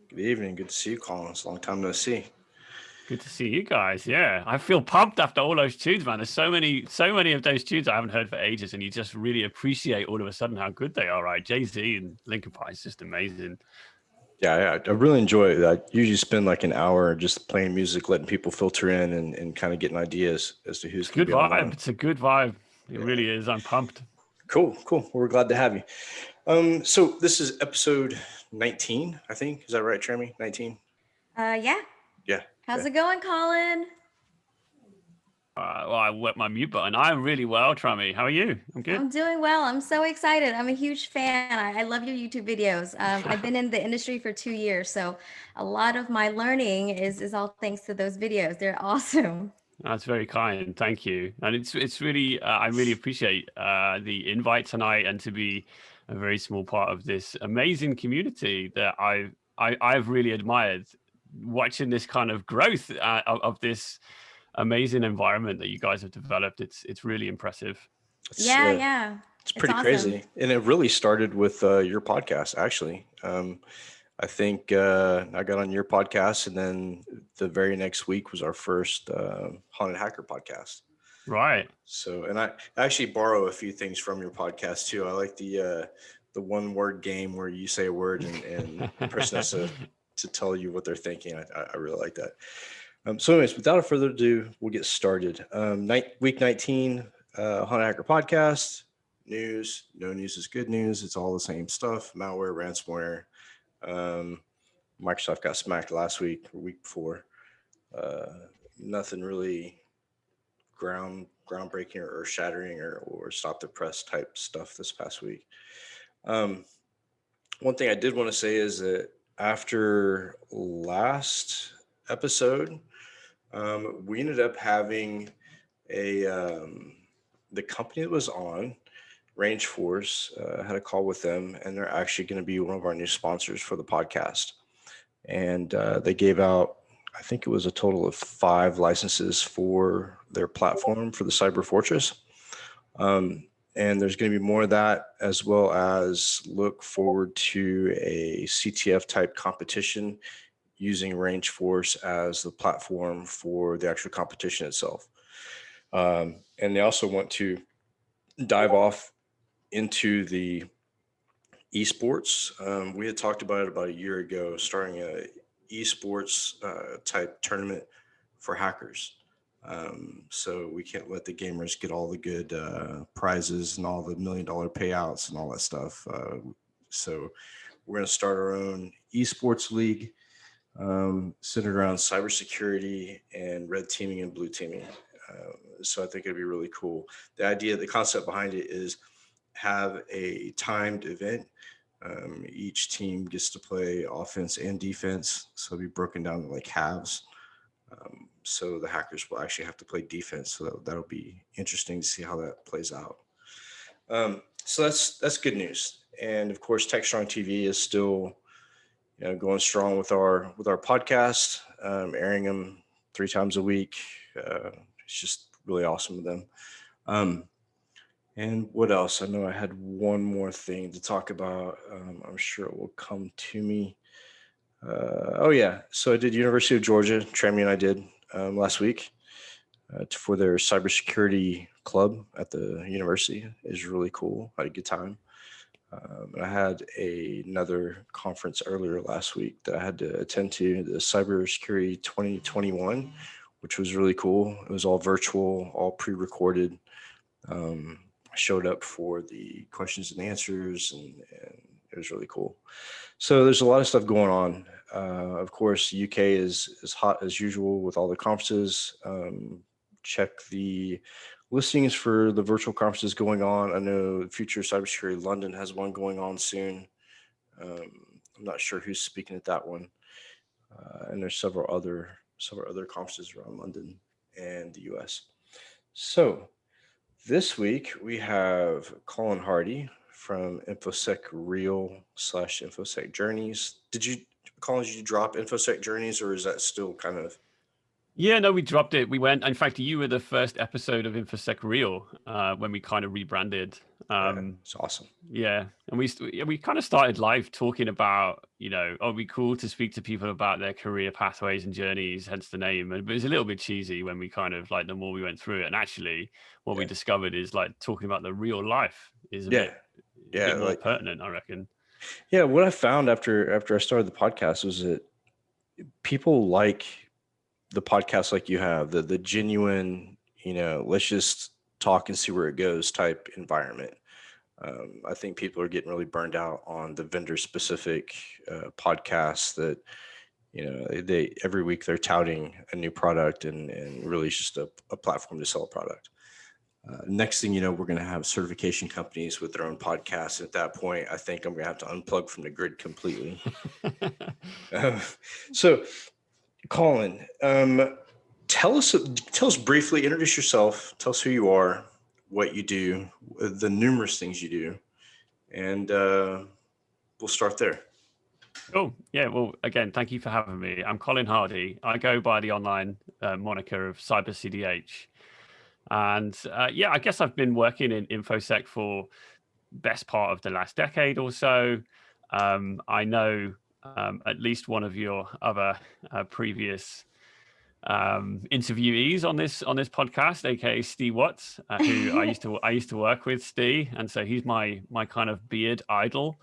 Good evening. Good to see you, Colin. It's a long time no see. Good to see you guys. Yeah, I feel pumped after all those tunes, man. There's so many of those tunes I haven't heard for ages, and you just really appreciate all of a sudden how good they are. Right, Jay-Z and Linkin Park is just amazing. Yeah, I really enjoy it. I usually spend like an hour just playing music, letting people filter in and kind of getting ideas as to who's It's a going to good be vibe. online. It's a good vibe. It Yeah. really is. I'm pumped. Cool. Well, we're glad to have you. So this is episode 19, I think. Is that right, Tremy? 19? Yeah. Yeah. How's Okay. it going, Colin? Well, I wet my mute button. I'm really well, Trammy. How are you? I'm good. I'm doing well. I'm so excited. I'm a huge fan. I love your YouTube videos. I've been in the industry for 2 years, so a lot of my learning is all thanks to those videos. They're awesome. That's very kind. Thank you. And it's really I really appreciate the invite tonight and to be a very small part of this amazing community that I've really admired watching this kind of growth of this amazing environment that you guys have developed. It's really impressive. It's Yeah, uh, yeah. it's It's pretty awesome. crazy, and it really started with your podcast, actually. I think I got on your podcast, and then the very next week was our first haunted hacker podcast. Right. So, and I actually borrow a few things from your podcast too. I like the one word game where you say a word and the person has to tell you what they're thinking. I really like that. So, anyways, without further ado, we'll get started. Week 19, Haunted Hacker Podcast. News. No news is good news. It's all the same stuff. Malware, ransomware. Um, Microsoft got smacked last week or week before. Uh, Nothing really groundbreaking or earth shattering or stop the press type stuff this past week. Um, One thing I did want to say is that after last episode, we ended up having a the company that was on Range Force had a call with them, and they're actually going to be one of our new sponsors for the podcast. And they gave out, I think it was a total of 5 licenses for their platform for the Cyber Fortress. And there's going to be more of that, as well as look forward to a CTF type competition using Range Force as the platform for the actual competition itself. And they also want to dive off into the esports. We had talked about it about a year ago, starting a esports type tournament for hackers. So we can't let the gamers get all the good prizes and all the $1 million payouts and all that stuff. So we're going to start our own esports league centered around cybersecurity and red teaming and blue teaming. So I think it'd be really cool. The concept behind it is have a timed event. Each team gets to play offense and defense, so it'll be broken down to like halves. So the hackers will actually have to play defense. So that'll be interesting to see how that plays out. So that's good news. And of course, Tech Strong TV is still going strong with our podcast, airing them 3 times a week. It's just really awesome with them. Um, and what else? I know I had one more thing to talk about. I'm sure it will come to me. Oh yeah, so I did University of Georgia. Tramy and I did last week for their cybersecurity club at the university. It was really cool. I had a good time. And I had another conference earlier last week that I had to attend to, the Cybersecurity 2021, which was really cool. It was all virtual, all pre-recorded. I showed up for the questions and answers, and it was really cool. So there's a lot of stuff going on. Of course, UK is hot as usual with all the conferences. Check the listings for the virtual conferences going on. I know Future Cybersecurity London has one going on soon. I'm not sure who's speaking at that one, and there's several other conferences around London and the U.S. So this week we have Colin Hardy from InfoSec Real / InfoSec Journeys. Colin, did you drop InfoSec Journeys, or is that still kind of? Yeah, no, we dropped it. We went. In fact, you were the first episode of InfoSec Real when we kind of rebranded. It's awesome. Yeah, and we kind of started live talking about, oh, it'd be cool to speak to people about their career pathways and journeys, hence the name. But it was a little bit cheesy when we kind of like the more we went through it. And actually, what we discovered is like talking about the real life is a bit more pertinent, I reckon. Yeah, what I found after I started the podcast was that people like the podcast like you have, the genuine, let's just talk and see where it goes type environment. I think people are getting really burned out on the vendor specific podcasts that, they every week they're touting a new product and really it's just a platform to sell a product. Next thing you know, we're going to have certification companies with their own podcasts. At that point, I think I'm going to have to unplug from the grid completely. So, Colin, tell us briefly, introduce yourself, tell us who you are, what you do, the numerous things you do, and we'll start there. Cool. Yeah. Well, again, thank you for having me. I'm Colin Hardy. I go by the online moniker of Cyber CDH. And I guess I've been working in InfoSec for best part of the last decade or so. I know at least one of your other previous interviewees on this podcast, aka Steve Watts, who I used to work with Steve, and so he's my kind of beard idol,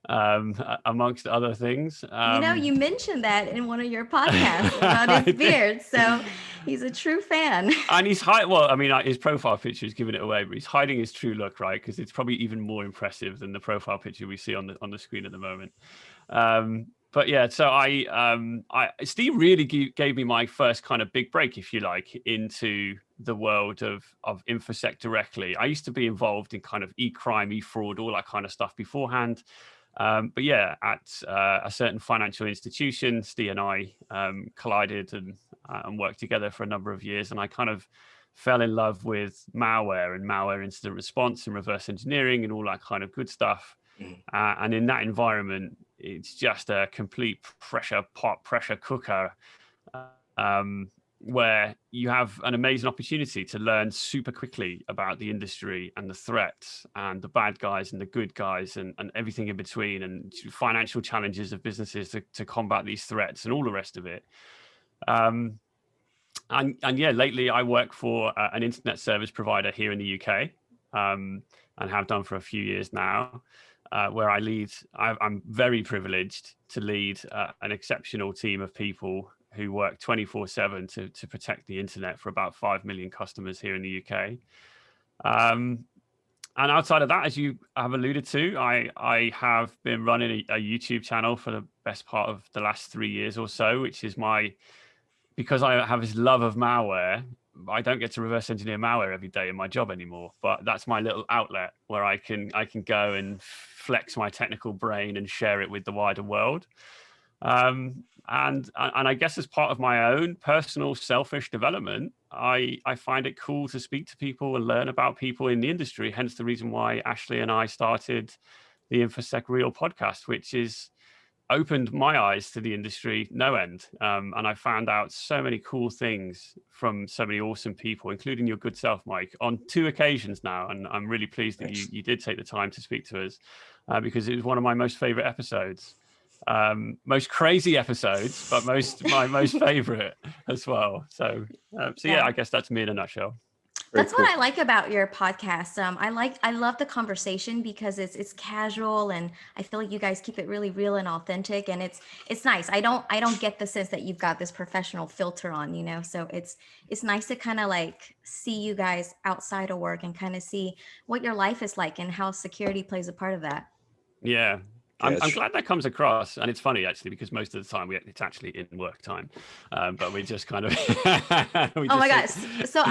amongst other things. You mentioned that in one of your podcasts about his beard, so he's a true fan. And he's well, I mean, his profile picture is giving it away, but he's hiding his true look, right? Because it's probably even more impressive than the profile picture we see on the screen at the moment. But yeah, so Steve really gave me my first kind of big break, if you like, into the world of InfoSec directly. I used to be involved in kind of e-crime, e-fraud, all that kind of stuff beforehand. But yeah, at a certain financial institution, Steve and I collided and worked together for a number of years. And I kind of fell in love with malware and malware incident response and reverse engineering and all that kind of good stuff. And in that environment, it's just a complete pressure cooker, where you have an amazing opportunity to learn super quickly about the industry and the threats and the bad guys and the good guys and everything in between, and financial challenges of businesses to combat these threats and all the rest of it. And yeah, lately I work for an internet service provider here in the UK, and have done for a few years now, where I'm very privileged to lead an exceptional team of people who work 24/7 to protect the internet for about 5 million customers here in the UK. And outside of that, as you have alluded to, I have been running a YouTube channel for the best part of the last 3 years or so, which is because I have this love of malware. I don't get to reverse engineer malware every day in my job anymore, but that's my little outlet where I can go and flex my technical brain and share it with the wider world. And I guess as part of my own personal selfish development, I find it cool to speak to people and learn about people in the industry. Hence the reason why Ashley and I started the InfoSec Real podcast, which is opened my eyes to the industry no end. And I found out so many cool things from so many awesome people, including your good self, Mike, on 2 occasions now. And I'm really pleased that you did take the time to speak to us, because it was one of my most favorite episodes. Most crazy episodes, but my most favorite as well. So yeah, I guess that's me in a nutshell. That's what I like about your podcast. I love the conversation because it's casual, and I feel like you guys keep it really real and authentic, and it's nice. I don't get the sense that you've got this professional filter on, so it's nice to kind of like see you guys outside of work and kind of see what your life is like and how security plays a part of that. Yeah. I'm glad that comes across, and it's funny actually because most of the time it's actually in work time, but we just kind of. Oh my gosh! So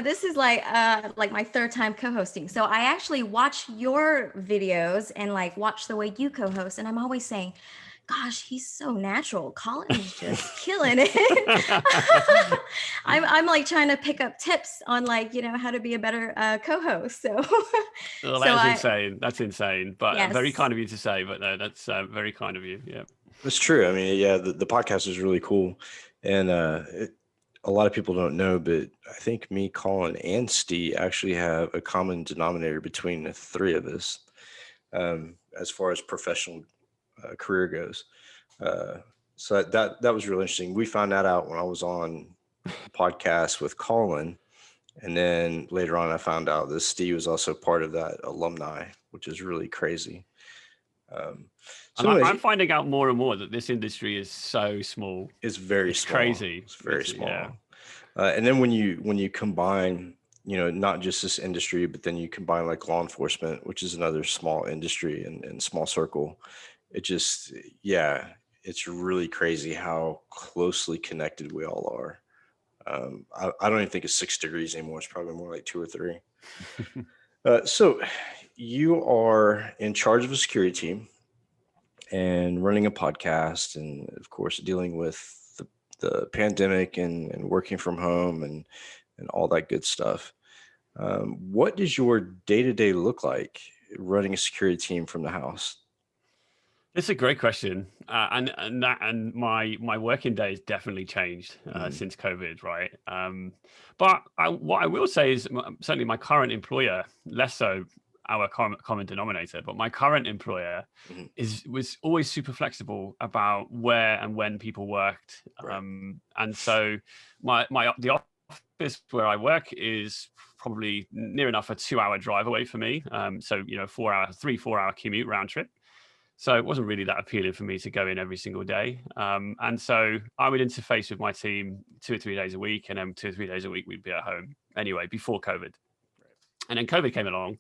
this is like my 3rd time co-hosting. So I actually watch your videos and like watch the way you co-host, and I'm always saying, gosh, he's so natural. Colin's just killing it. I'm like trying to pick up tips on how to be a better co-host. So, well, that's insane. But yes. Very kind of you to say. But no, that's very kind of you. Yeah, that's true. I mean, yeah, the podcast is really cool, and a lot of people don't know, but I think me, Colin, and Steve actually have a common denominator between the three of us, as far as professional career goes. Uh, so that was really interesting. We found that out when I was on a podcast with Colin, and then later on, I found out that Steve was also part of that alumni, which is really crazy. Um, And so I'm anyways, finding out more and more that this industry is so small. it's very It's small. crazy. It's very small. Yeah. And then when you combine, not just this industry, but then you combine like law enforcement, which is another small industry and small circle. It just, yeah, it's really crazy how closely connected we all are. I don't even think it's 6 degrees anymore. It's probably more like 2 or 3. So you are in charge of a security team and running a podcast, and of course dealing with the pandemic and working from home and all that good stuff. What does your day to day look like running a security team from the house? It's a great question, and my working day has definitely changed since COVID, right? But what I will say is certainly my current employer, less so our common denominator, but my current employer was always super flexible about where and when people worked, Right. and so the office where I work is probably near enough a 2-hour drive away for me. So 4 hour commute round trip. So it wasn't really that appealing for me to go in every single day. And so I would interface with my team 2 or 3 days a week, and then 2 or 3 days a week we'd be at home anyway before COVID. And then COVID came along,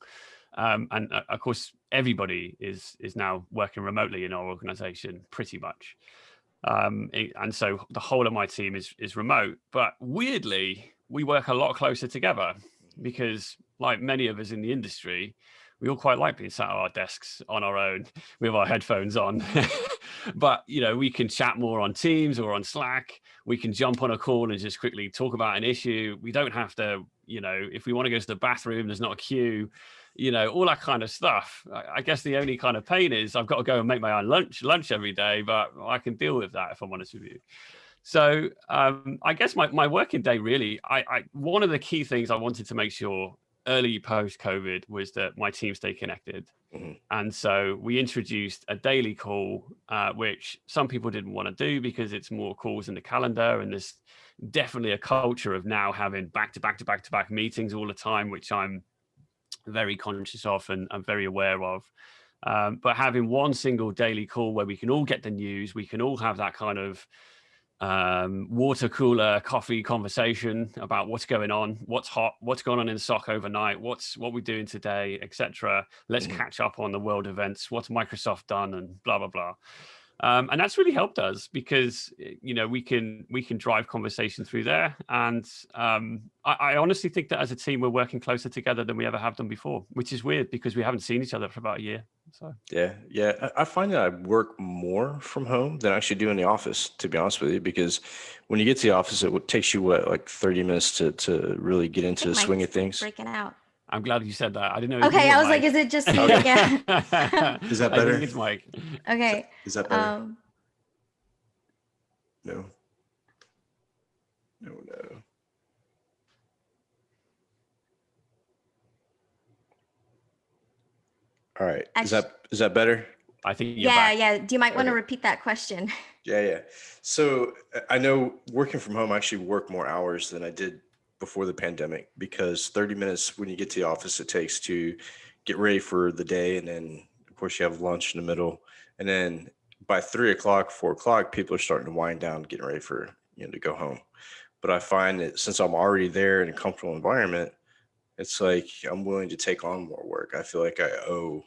and of course everybody is now working remotely in our organization pretty much. And so the whole of my team is remote, but weirdly we work a lot closer together because, like many of us in the industry, we all quite like being sat at our desks on our own with our headphones on. But we can chat more on Teams or on Slack. We can jump on a call and just quickly talk about an issue. We don't have to, if we want to go to the bathroom, there's not a queue, all that kind of stuff. I guess the only kind of pain is I've got to go and make my own lunch every day, but I can deal with that if I'm honest with you. So I guess my working day really, I one of the key things I wanted to make sure early post COVID was that my team stay connected. And so we introduced a daily call, which some people didn't want to do because it's more calls in the calendar. And there's definitely a culture of now having back to back meetings all the time, which I'm very conscious of and I'm very aware of. But having one single daily call where we can all get the news, we can all have that kind of water cooler coffee conversation about what's going on, what's hot, what's going on in the SOC overnight, what we're doing today, etc. Let's catch up on the world events, what's Microsoft done, and blah blah blah. And that's really helped us because we can drive conversation through there. And I honestly think that as a team we're working closer together than we ever have done before, which is weird because we haven't seen each other for about a year. So Yeah. I find that I work more from home than I actually do in the office, to be honest with you, because when you get to the office, it takes you like 30 minutes to really get into the swing of things. Breaking out. I'm glad you said that. I didn't know. Okay, I was like, is it just me again? Is that better? I think it's Mike. Okay. Is that better? No. All right. Is that better? I think yeah. Do you might want to repeat that question? Yeah. So I know working from home, I actually work more hours than I did before the pandemic because 30 minutes when you get to the office, it takes to get ready for the day. And then of course you have lunch in the middle. And then by 3 o'clock, 4 o'clock, people are starting to wind down, getting ready for, to go home. But I find that since I'm already there in a comfortable environment, it's like I'm willing to take on more work. I feel like I owe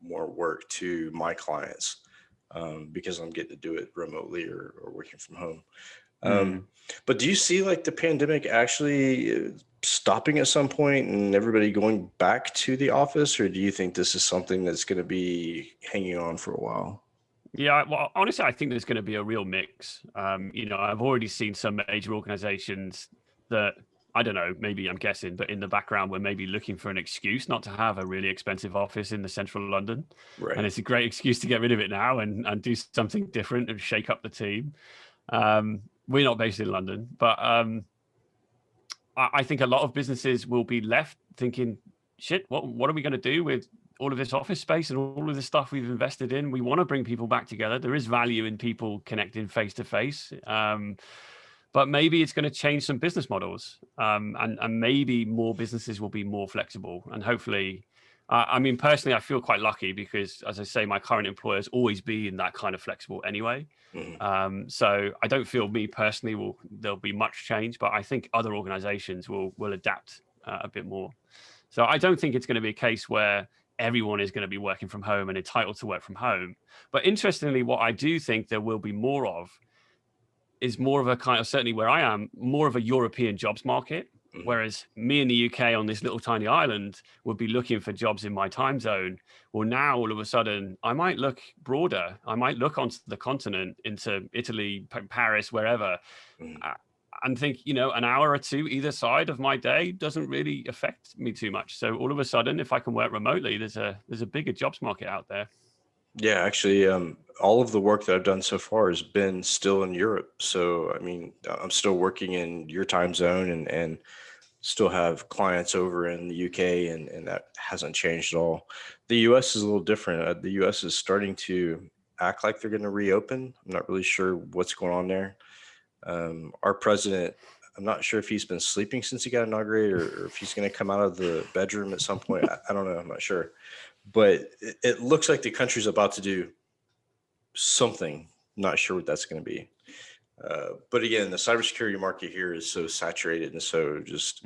more work to my clients because I'm getting to do it remotely or working from home. But do you see like the pandemic actually stopping at some point and everybody going back to the office, or do you think this is something that's going to be hanging on for a while? Yeah, well, honestly, I think there's going to be a real mix. I've already seen some major organizations that, I don't know, maybe I'm guessing, but in the background, we're maybe looking for an excuse not to have a really expensive office in the central London. Right. And it's a great excuse to get rid of it now and do something different and shake up the team. We're not based in London, but I think a lot of businesses will be left thinking, shit, what are we going to do with all of this office space and all of this stuff we've invested in? We want to bring people back together. There is value in people connecting face to face. But maybe it's going to change some business models, and maybe more businesses will be more flexible. And hopefully, I mean, personally, I feel quite lucky because, as I say, my current employer has always been that kind of flexible anyway. So I don't feel me personally there'll be much change, but I think other organizations will adapt a bit more. So I don't think it's going to be a case where everyone is going to be working from home and entitled to work from home. But interestingly, what I do think there will be more of is more of a kind of, certainly where I am, more of a European jobs market. Whereas me in the UK on this little tiny island would be looking for jobs in my time zone. Well, now all of a sudden, I might look broader. I might look onto the continent, into Italy, Paris, wherever, and think, an hour or two either side of my day doesn't really affect me too much. So all of a sudden, if I can work remotely, there's a bigger jobs market out there. Yeah, actually, all of the work that I've done so far has been still in Europe. So, I mean, I'm still working in your time zone and still have clients over in the UK, and that hasn't changed at all. The US is a little different. The US is starting to act like they're going to reopen. I'm not really sure what's going on there. Our president, I'm not sure if he's been sleeping since he got inaugurated or if he's going to come out of the bedroom at some point. I don't know. I'm not sure. But it looks like the country's about to do something. Not sure what that's going to be. But again, the cybersecurity market here is so saturated and so just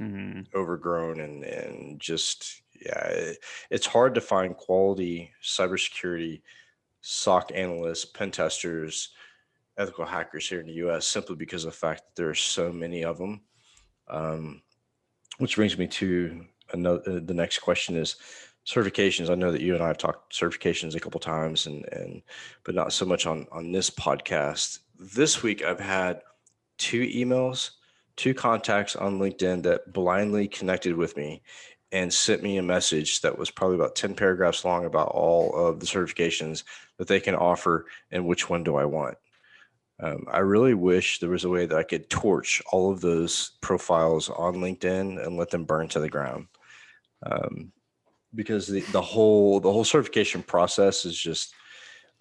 overgrown and just, yeah, it's hard to find quality cybersecurity SOC analysts, pen testers, ethical hackers here in the US simply because of the fact that there are so many of them. Which brings me to the next question is certifications. I know that you and I have talked certifications a couple times, but not so much on this podcast. This week, I've had 2 emails, 2 contacts on LinkedIn that blindly connected with me and sent me a message that was probably about 10 paragraphs long about all of the certifications that they can offer and which one do I want. I really wish there was a way that I could torch all of those profiles on LinkedIn and let them burn to the ground. Because the whole certification process is just,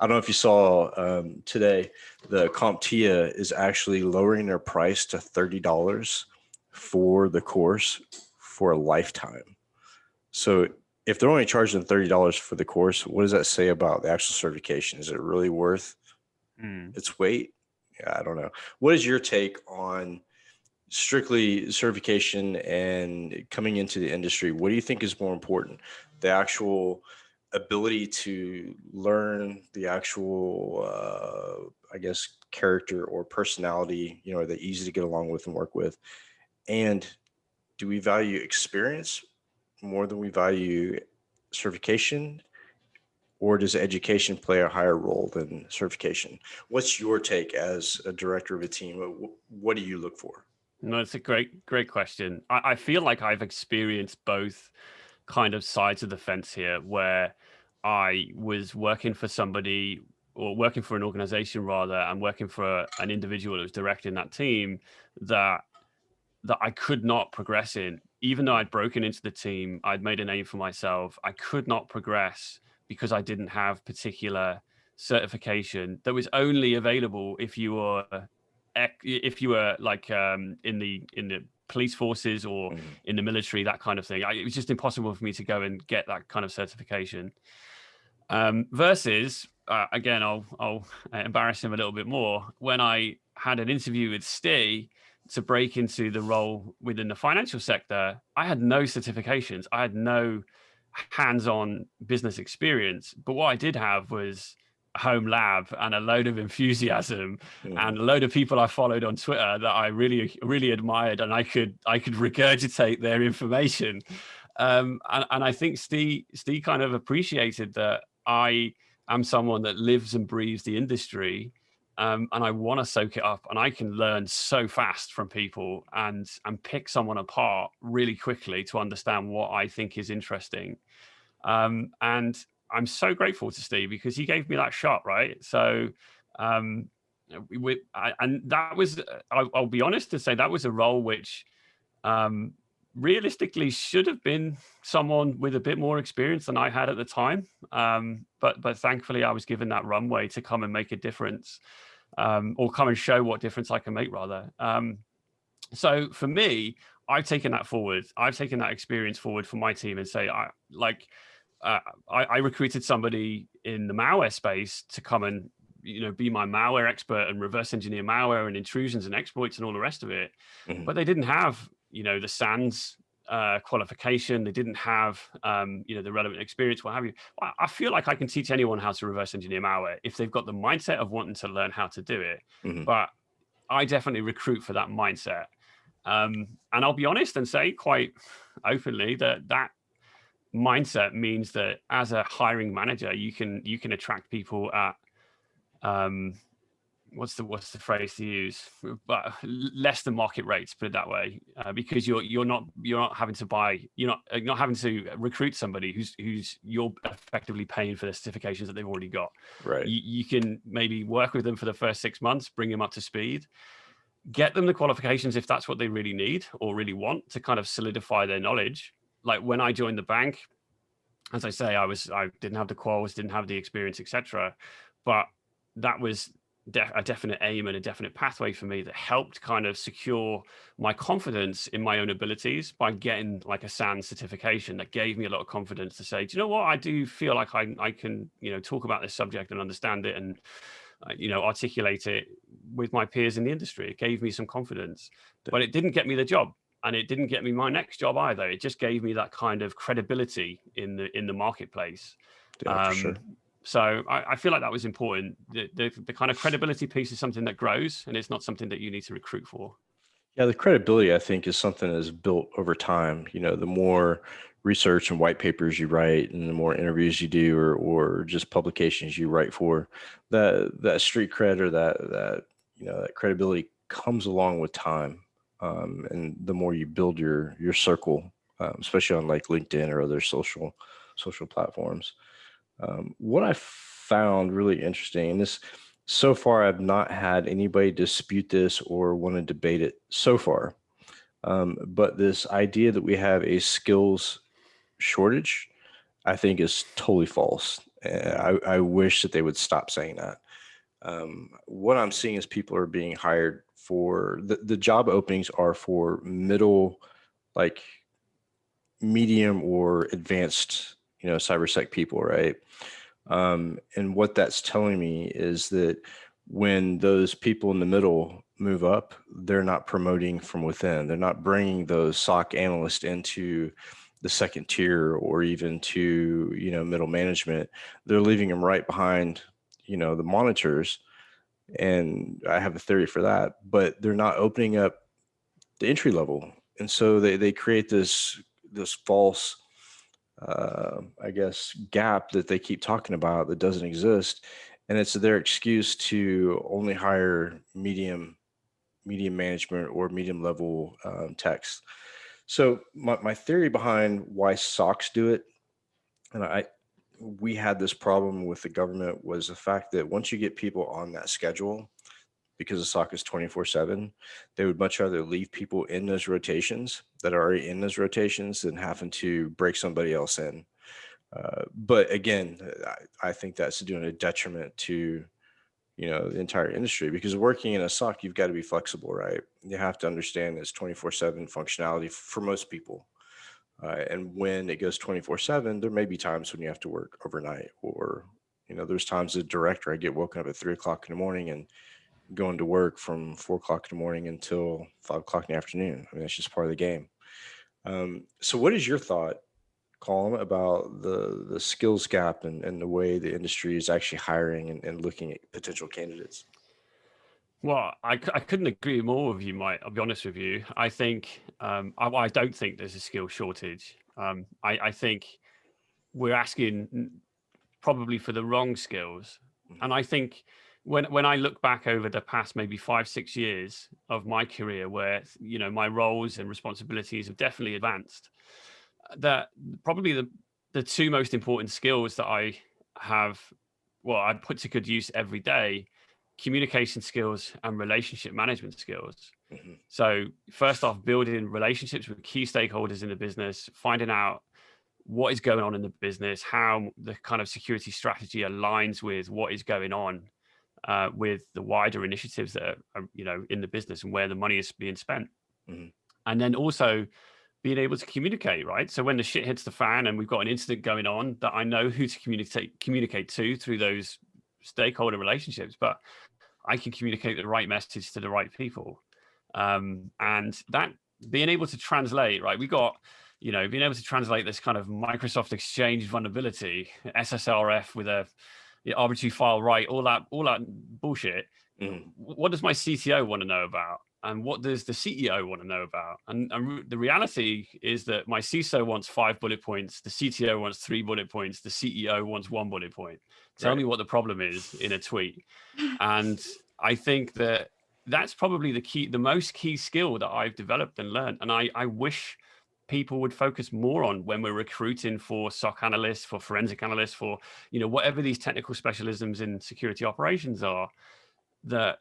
I don't know if you saw today, the CompTIA is actually lowering their price to $30 for the course for a lifetime. So if they're only charging $30 for the course, what does that say about the actual certification? Is it really worth its weight? Yeah, I don't know. What is your take on strictly certification and coming into the industry? What do you think is more important? The actual ability to learn, the actual, I guess, character or personality, are they easy to get along with and work with? And do we value experience more than we value certification? Or does education play a higher role than certification? What's your take as a director of a team? What do you look for? No, it's a great question. I feel like I've experienced both kind of sides of the fence here, where I was working for somebody or working for an organization rather, and working for an individual that was directing that team that I could not progress in. Even though I'd broken into the team, I'd made a name for myself, I could not progress because I didn't have particular certification that was only available if you were like in the police forces or in the military, that kind of thing. It was just impossible for me to go and get that kind of certification. Versus, again, I'll embarrass him a little bit more. When I had an interview with Steve to break into the role within the financial sector, I had no certifications. I had no hands-on business experience. But what I did have was a home lab and a load of enthusiasm and a load of people I followed on Twitter that I really, really admired, and I could regurgitate their information. And I think Steve kind of appreciated that I am someone that lives and breathes the industry. And I want to soak it up, and I can learn so fast from people and pick someone apart really quickly to understand what I think is interesting. And I'm so grateful to Steve because he gave me that shot, right? So, and that was, I'll be honest to say, that was a role which realistically should have been someone with a bit more experience than I had at the time. But thankfully I was given that runway to come and make a difference, or come and show what difference I can make rather. So for me, I've taken that forward. I've taken that experience forward for my team and say, I recruited somebody in the malware space to come and be my malware expert and reverse engineer malware and intrusions and exploits and all the rest of it. But they didn't have the SANS qualification. They didn't have the relevant experience, what have you. I feel like I can teach anyone how to reverse engineer malware if they've got the mindset of wanting to learn how to do it. But I definitely recruit for that mindset. And I'll be honest and say quite openly that mindset means that as a hiring manager, you can attract people at what's the phrase to use, but less than market rates, put it that way, because you're not having to recruit somebody who's you're effectively paying for the certifications that they've already got. Right. You can maybe work with them for the first 6 months, bring them up to speed, get them the qualifications if that's what they really need or really want to kind of solidify their knowledge. Like when I joined the bank, as I say, I didn't have the quals, didn't have the experience, etc. But that was a definite aim and a definite pathway for me that helped kind of secure my confidence in my own abilities by getting like a SANS certification that gave me a lot of confidence to say, do you know what? I do feel like I can, talk about this subject and understand it and, articulate it with my peers in the industry. It gave me some confidence, but it didn't get me the job. And it didn't get me my next job either. It just gave me that kind of credibility in the marketplace. Yeah, for sure. So I feel like that was important. The kind of credibility piece is something that grows, and it's not something that you need to recruit for. Yeah, the credibility, I think, is something that is built over time. The more research and white papers you write and the more interviews you do or just publications you write for, that street cred or that credibility comes along with time. And the more you build your circle, especially on like LinkedIn or other social platforms. What I found really interesting, and this so far I've not had anybody dispute this or want to debate it so far, but this idea that we have a skills shortage, I think is totally false. I wish that they would stop saying that. What I'm seeing is people are being hired for the job openings are for middle, like medium or advanced, cybersec people, right? And what that's telling me is that when those people in the middle move up, they're not promoting from within. They're not bringing those SOC analysts into the second tier or even to, middle management. They're leaving them right behind, the monitors. And I have a theory for that, but they're not opening up the entry level. And so they create this false, I guess, gap that they keep talking about that doesn't exist. And it's their excuse to only hire medium management or medium level techs. So my theory behind why SOCs do it, and we had this problem with the government, was the fact that once you get people on that schedule, because the SOC is 24/7, they would much rather leave people in those rotations that are already in those rotations than having to break somebody else in. But again, I think that's doing a detriment to, the entire industry, because working in a SOC, you've got to be flexible, right? You have to understand it's 24/7 functionality for most people. And when it goes 24/7, there may be times when you have to work overnight, or, there's times as a director, I get woken up at 3 o'clock in the morning and going to work from 4 o'clock in the morning until 5 o'clock in the afternoon. I mean, it's just part of the game. So what is your thought, Colin, about the skills gap and the way the industry is actually hiring and looking at potential candidates? Well, I couldn't agree more with you, Mike. I'll be honest with you. I think I don't think there's a skill shortage. I think we're asking probably for the wrong skills. And I think when I look back over the past maybe 5-6 years of my career, where my roles and responsibilities have definitely advanced, that probably the two most important skills that I have, well, I put to good use every day, communication skills and relationship management skills. Mm-hmm. So first off, building relationships with key stakeholders in the business, finding out what is going on in the business, how the kind of security strategy aligns with what is going on with the wider initiatives that are, in the business and where the money is being spent. Mm-hmm. And then also being able to communicate, right? So when the shit hits the fan and we've got an incident going on, that I know who to communicate to through those stakeholder relationships, but I can communicate the right message to the right people. And that being able to translate, right? We got, being able to translate this kind of Microsoft Exchange vulnerability, SSRF with a arbitrary file write, all that bullshit. Mm-hmm. What does my CTO want to know about? And what does the CEO want to know about? And the reality is that my CISO wants 5 bullet points, the CTO wants 3 bullet points, the CEO wants 1 bullet point. Tell me what the problem is in a tweet. And I think that that's probably the most key skill that I've developed and learned. And I wish people would focus more on when we're recruiting for SOC analysts, for forensic analysts, for, whatever these technical specialisms in security operations are, that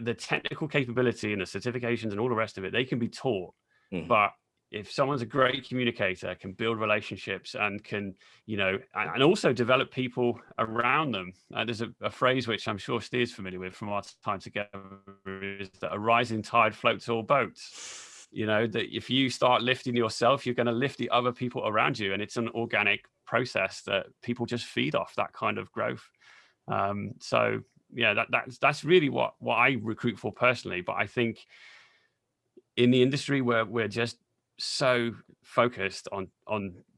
the technical capability and the certifications and all the rest of it, they can be taught. Mm-hmm. But if someone's a great communicator, can build relationships and can, and also develop people around them. There's a phrase which I'm sure Steve's familiar with from our time together, is that a rising tide floats all boats. That if you start lifting yourself, you're going to lift the other people around you. And it's an organic process that people just feed off that kind of growth. So yeah, that's really what I recruit for personally. But I think in the industry where we're just so focused on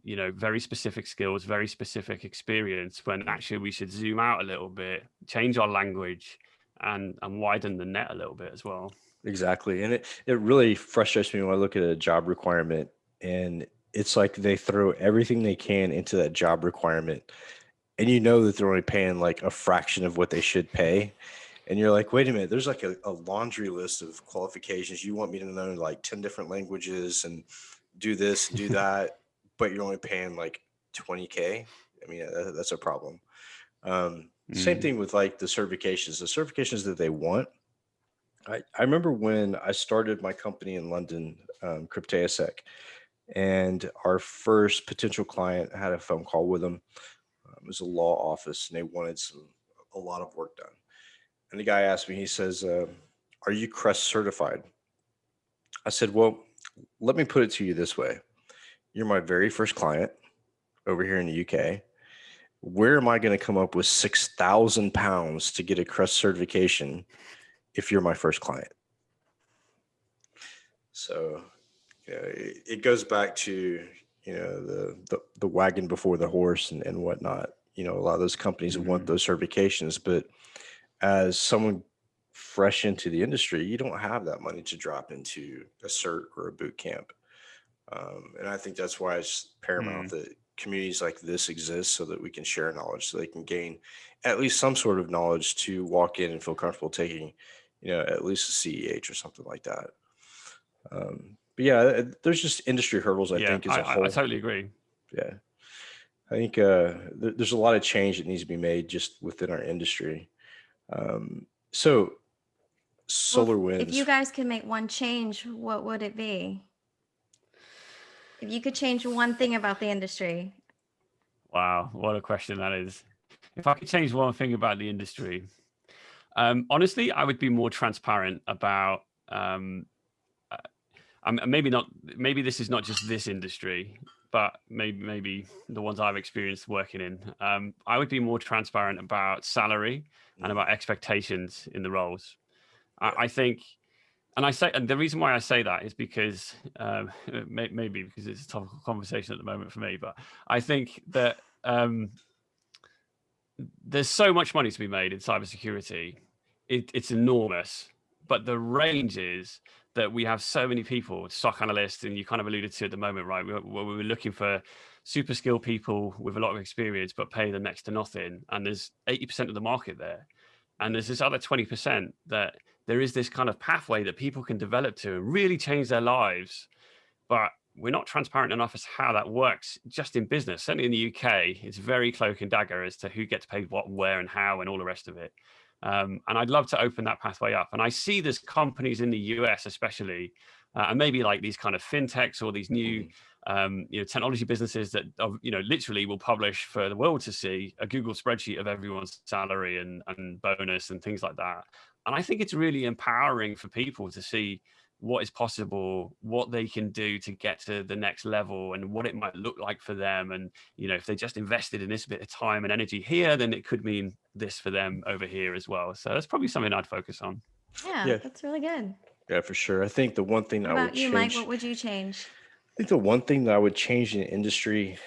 very specific skills, very specific experience, when actually we should zoom out a little bit, change our language, and widen the net a little bit as well. Exactly. And it really frustrates me when I look at a job requirement and it's like they throw everything they can into that job requirement. And that they're only paying like a fraction of what they should pay. And you're like, wait a minute, there's like a laundry list of qualifications. You want me to know like 10 different languages and do this and do that, but you're only paying like 20K. I mean, that's a problem. Same thing with like the certifications that they want. I remember when I started my company in London, Cryptasec, and our first potential client had a phone call with them. It was a law office and they wanted a lot of work done. And the guy asked me, he says, are you Crest certified? I said, well, let me put it to you this way. You're my very first client over here in the UK. Where am I going to come up with 6,000 pounds to get a Crest certification if you're my first client? So it goes back to, the wagon before the horse and whatnot. A lot of those companies want those certifications, but as someone fresh into the industry, you don't have that money to drop into a cert or a boot camp. And I think that's why it's paramount that communities like this exist, so that we can share knowledge, so they can gain at least some sort of knowledge to walk in and feel comfortable taking, at least a CEH or something like that. But yeah, there's just industry hurdles, I think, as a whole. I totally agree. Yeah. I think there's a lot of change that needs to be made just within our industry. So SolarWinds. If you guys could make one change, what would it be? If you could change one thing about the industry. Wow, what a question that is. If I could change one thing about the industry, honestly, I would be more transparent about, maybe this is not just this industry, but maybe the ones I've experienced working in. I would be more transparent about salary and about expectations in the roles. I think, and the reason why I say that is because maybe because it's a topical conversation at the moment for me, but I think that there's so much money to be made in cybersecurity. It's enormous, but the range is that we have so many people, SOC analysts, and you kind of alluded to at the moment, right? We were looking for super skilled people with a lot of experience, but pay them next to nothing. And there's 80% of the market there. And there's this other 20% that there is this kind of pathway that people can develop to and really change their lives. But we're not transparent enough as how that works just in business. Certainly in the UK, it's very cloak and dagger as to who gets paid what, where, and how, and all the rest of it. And I'd love to open that pathway up. And I see there's companies in the US especially, and maybe like these kind of fintechs or these new technology businesses that literally will publish for the world to see a Google spreadsheet of everyone's salary and bonus and things like that. And I think it's really empowering for people to see what is possible, what they can do to get to the next level, and what it might look like for them. And if they just invested in this bit of time and energy here, then it could mean this for them over here as well. So that's probably something I'd focus on. Yeah, that's really good. Yeah, for sure. I think the one thing What I would about you, change, Mike? What would you change? I think the one thing that I would change in the industry,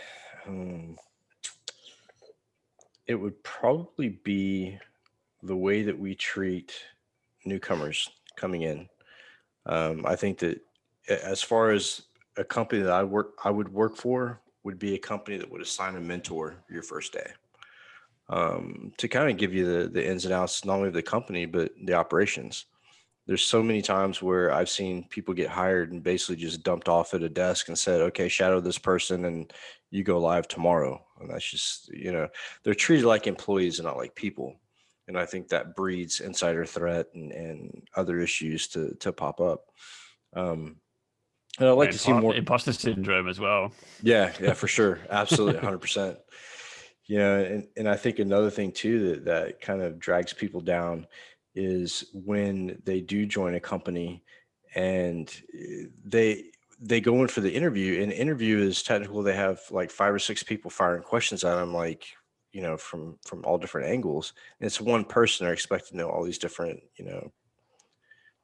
it would probably be the way that we treat newcomers coming in. I think that as far as a company that I would work for would be a company that would assign a mentor your first day, to kind of give you the ins and outs, not only of the company, but the operations. There's so many times where I've seen people get hired and basically just dumped off at a desk and said, okay, shadow this person and you go live tomorrow. And that's just, they're treated like employees and not like people. And I think that breeds insider threat and other issues to pop up. And I'd like to see more imposter syndrome as well. Yeah, for sure. Absolutely. 100%. And I think another thing too, that kind of drags people down is when they do join a company and they go in for the interview, and the interview is technical. They have like 5 or 6 people firing questions at them, like, from all different angles. And it's one person, they're expected to know all these different,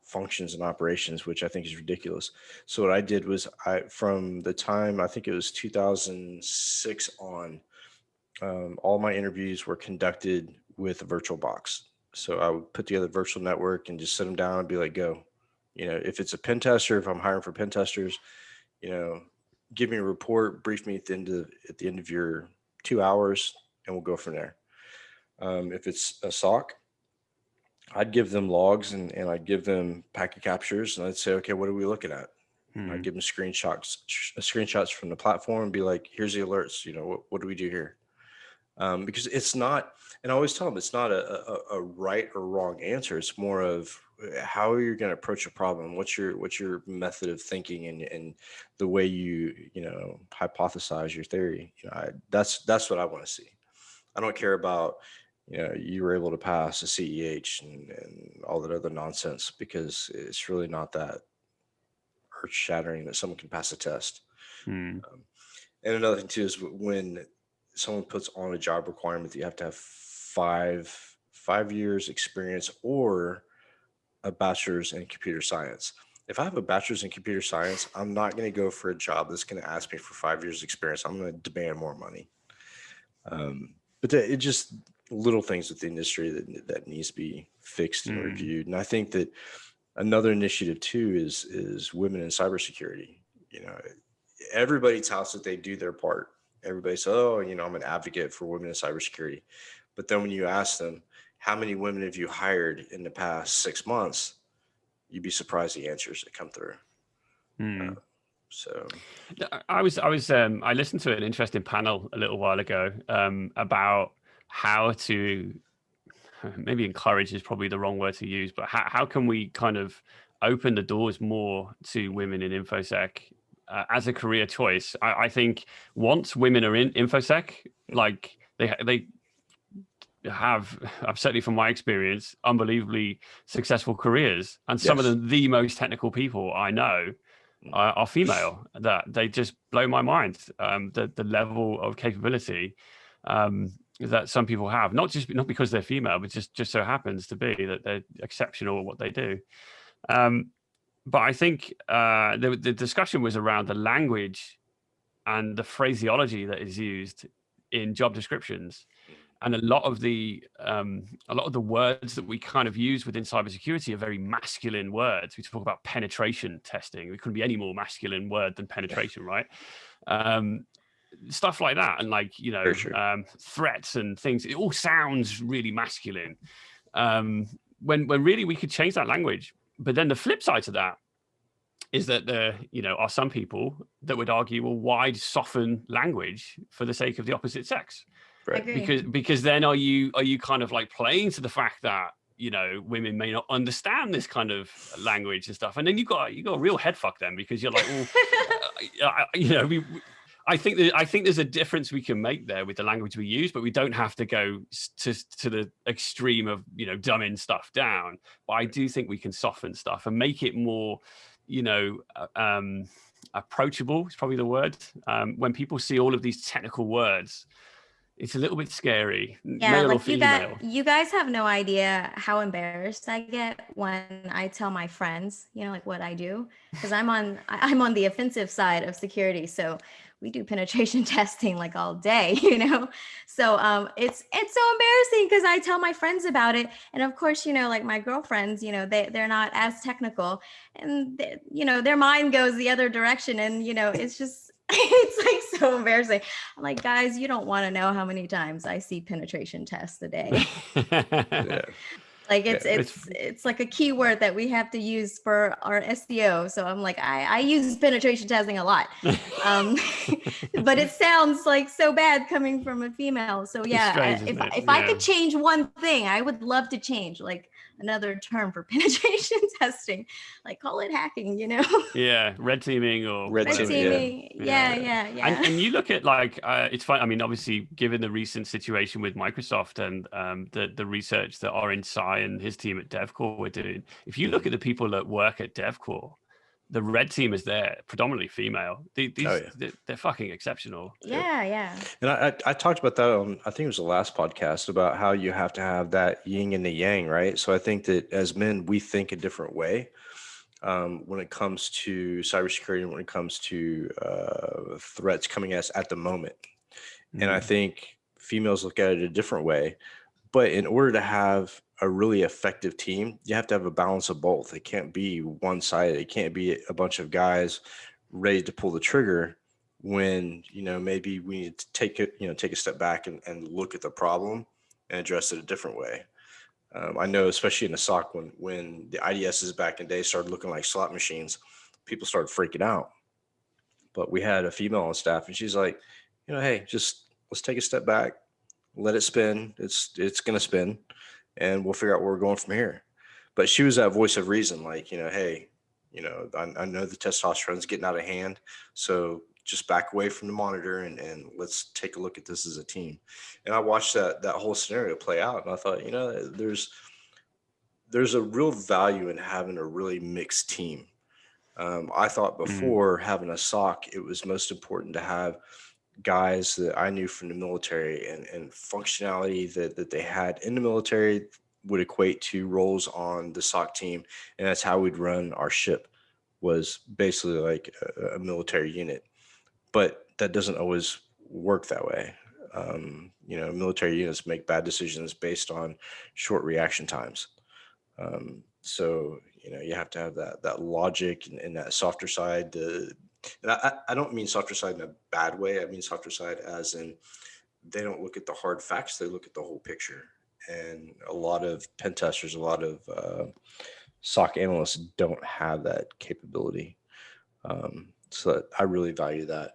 functions and operations, which I think is ridiculous. So what I did was from the time, I think it was 2006 on, all my interviews were conducted with a virtual box. So I would put together a virtual network and just sit them down and be like, go. If it's a pen tester, if I'm hiring for pen testers, give me a report, brief me at the end of your 2 hours, and we'll go from there. If it's a SOC, I'd give them logs and I'd give them packet captures, and I'd say, okay, what are we looking at? I'd give them screenshots from the platform and be like, here's the alerts. What do we do here? Because it's not, and I always tell them, it's not a right or wrong answer. It's more of how you're going to approach a problem. What's your method of thinking and the way you hypothesize your theory. That's what I want to see. I don't care about you were able to pass a CEH and all that other nonsense, because it's really not that earth shattering that someone can pass a test. And another thing too is when someone puts on a job requirement that you have to have 5 years experience or a bachelor's in computer science. If I have a bachelor's in computer science, I'm not going to go for a job that's going to ask me for 5 years experience. I'm going to demand more money. But it just little things with the industry that needs to be fixed and reviewed. And I think that another initiative too is women in cybersecurity. Everybody touts that they do their part. Everybody says, oh, I'm an advocate for women in cybersecurity. But then when you ask them, how many women have you hired in the past 6 months? You'd be surprised the answers that come through. So I listened to an interesting panel a little while ago about how to, maybe encourage is probably the wrong word to use, but how can we kind of open the doors more to women in InfoSec as a career choice? I think once women are in InfoSec, like they have, certainly from my experience, unbelievably successful careers, and some of the most technical people I know are female. That they just blow my mind. The level of capability that some people have, not because they're female, but just so happens to be that they're exceptional at what they do. But I think the discussion was around the language and the phraseology that is used in job descriptions. And a lot of the words that we kind of use within cybersecurity are very masculine words. We talk about penetration testing. It couldn't be any more masculine word than penetration, right? Stuff like that, and threats and things. It all sounds really masculine. When really we could change that language. But then the flip side to that is that there, are some people that would argue, well, why soften language for the sake of the opposite sex? Right. Because then are you kind of like playing to the fact that women may not understand this kind of language and stuff, and then you got a real head fuck then, because you're like, well, I think there's a difference we can make there with the language we use, but we don't have to go to the extreme of dumbing stuff down. But I do think we can soften stuff and make it more, approachable is probably the word. When people see all of these technical words, it's a little bit scary. Yeah, male or like female. you guys have no idea how embarrassed I get when I tell my friends, like what I do, because I'm on the offensive side of security. So we do penetration testing like all day, So it's so embarrassing because I tell my friends about it, and of course, like my girlfriends, they're not as technical, and their mind goes the other direction, and it's just it's like so embarrassing. I'm like, guys, you don't want to know how many times I see penetration tests a day. Yeah. Like it's like a keyword that we have to use for our SEO. So I'm like, I use penetration testing a lot. But it sounds like so bad coming from a female. So yeah, strange, if I could change one thing, I would love to change like another term for penetration testing, like call it hacking, Yeah, red teaming or Red whatever. teaming. Yeah. And you look at like it's fun. I mean, obviously, given the recent situation with Microsoft and the research that Orange Sai and his team at DevCore were doing, if you look at the people that work at DevCore, the red team is there, predominantly female. They're fucking exceptional. Yeah. And I talked about that on, I think it was the last podcast, about how you have to have that yin and the yang, right? So I think that as men, we think a different way when it comes to cybersecurity and when it comes to threats coming at us at the moment. And I think females look at it a different way. But in order to have a really effective team, you have to have a balance of both. It can't be one-sided. It can't be a bunch of guys ready to pull the trigger when, maybe we need to take a step back and look at the problem and address it a different way. I know, especially in the SOC, when the IDSs back in the day started looking like slot machines, people started freaking out. But we had a female on staff, and she's like, hey, just let's take a step back, let it spin. It's going to spin, and we'll figure out where we're going from here. But she was that voice of reason, like, hey, I know the testosterone's getting out of hand, so just back away from the monitor and let's take a look at this as a team. And I watched that whole scenario play out, and I thought, there's a real value in having a really mixed team. I thought before having a SOC, it was most important to have guys that I knew from the military and functionality that they had in the military would equate to roles on the SOC team. And that's how we'd run our ship, was basically like a military unit. But that doesn't always work that way. Military units make bad decisions based on short reaction times. So you have to have that logic and that softer side. And I don't mean softer side in a bad way. I mean softer side as in they don't look at the hard facts. They look at the whole picture. And a lot of pen testers, a lot of SOC analysts don't have that capability. So I really value that.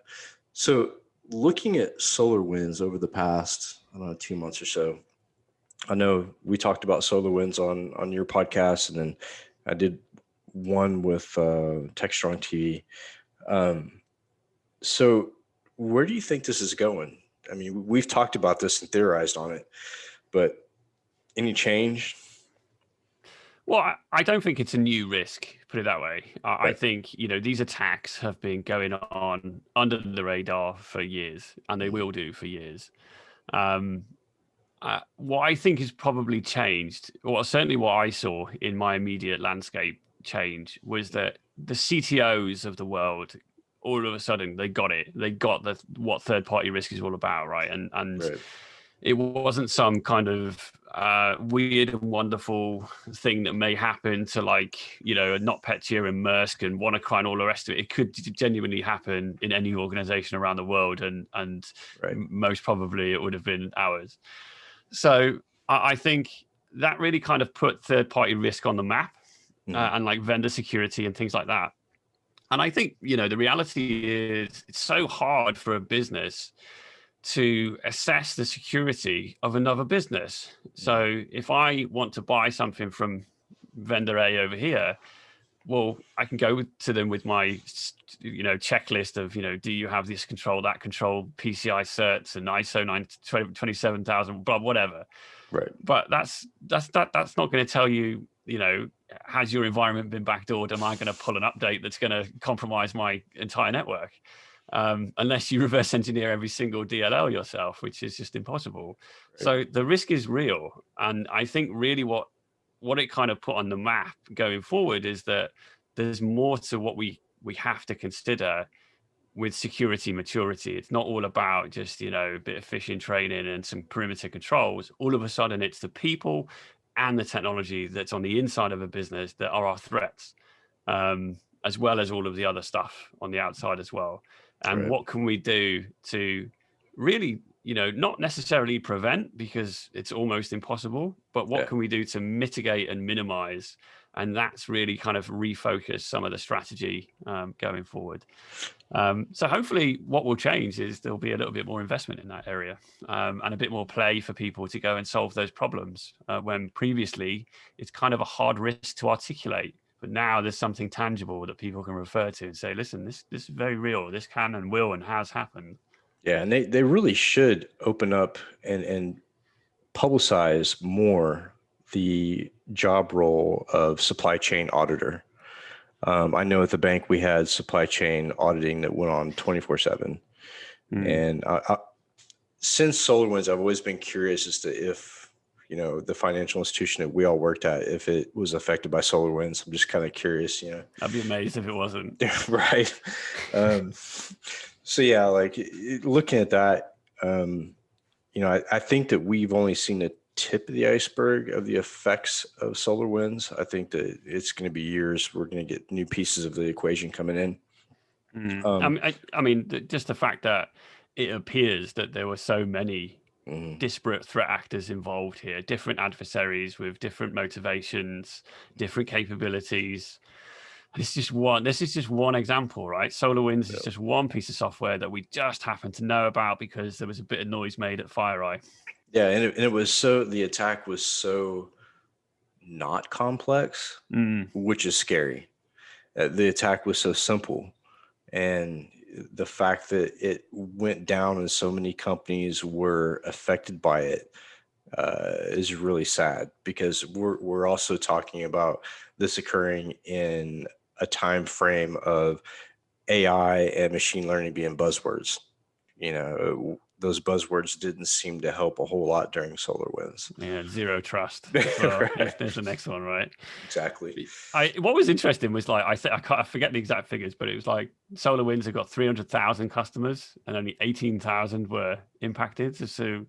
So looking at SolarWinds over the past, 2 months or so, I know we talked about SolarWinds on your podcast, and then I did one with H4unt3d. So where do you think this is going? I mean, we've talked about this and theorized on it, but any change? Well, I don't think it's a new risk, put it that way. Right. I think, these attacks have been going on under the radar for years, and they will do for years. What I think has probably changed, or certainly what I saw in my immediate landscape change, was that the CTOs of the world, all of a sudden, they got it. They got what third-party risk is all about, right? And Right. It wasn't some kind of weird and wonderful thing that may happen to NotPetya and Maersk and WannaCry and all the rest of it. It could genuinely happen in any organization around the world, and Right. most probably it would have been ours. So I think that really kind of put third-party risk on the map, and like vendor security and things like that. And I think, the reality is it's so hard for a business to assess the security of another business. So if I want to buy something from vendor A over here, well, I can go to them with my, checklist of, do you have this control, that control, PCI certs and ISO 27000, blah, whatever. Right. But that's not going to tell you, has your environment been backdoored? Am I going to pull an update that's going to compromise my entire network? Unless you reverse engineer every single DLL yourself, which is just impossible. Right. So the risk is real. And I think really what it kind of put on the map going forward is that there's more to what we have to consider with security maturity. It's not all about just, a bit of phishing training and some perimeter controls. All of a sudden, it's the people and the technology that's on the inside of a business that are our threats, as well as all of the other stuff on the outside as well. And right. What can we do to really, not necessarily prevent, because it's almost impossible, but what can we do to mitigate and minimize? And that's really kind of refocus some of the strategy going forward. So hopefully what will change is there'll be a little bit more investment in that area, and a bit more play for people to go and solve those problems, when previously it's kind of a hard risk to articulate. But now there's something tangible that people can refer to and say, listen, this is very real. This can and will and has happened. Yeah, and they really should open up and publicize more the job role of supply chain auditor. I know at the bank we had supply chain auditing that went on 24/7. And since SolarWinds, I've always been curious as to if, the financial institution that we all worked at, if it was affected by SolarWinds. I'm just kind of curious, I'd be amazed if it wasn't. Right. So yeah, like looking at that, I think that we've only seen the tip of the iceberg of the effects of SolarWinds. I think that it's going to be years. We're going to get new pieces of the equation coming in. I mean, just the fact that it appears that there were so many disparate threat actors involved here, different adversaries with different motivations, different capabilities. This is just one example, right? SolarWinds is just one piece of software that we just happen to know about because there was a bit of noise made at FireEye. Yeah, and it was the attack was so not complex, which is scary. The attack was so simple, and the fact that it went down and so many companies were affected by it is really sad, because we're also talking about this occurring in a time frame of AI and machine learning being buzzwords. Those buzzwords didn't seem to help a whole lot during SolarWinds. Yeah, zero trust. Well, right. There's the next one, right? Exactly. What was interesting was I forget the exact figures, but it was like SolarWinds have got 300,000 customers and only 18,000 were impacted. So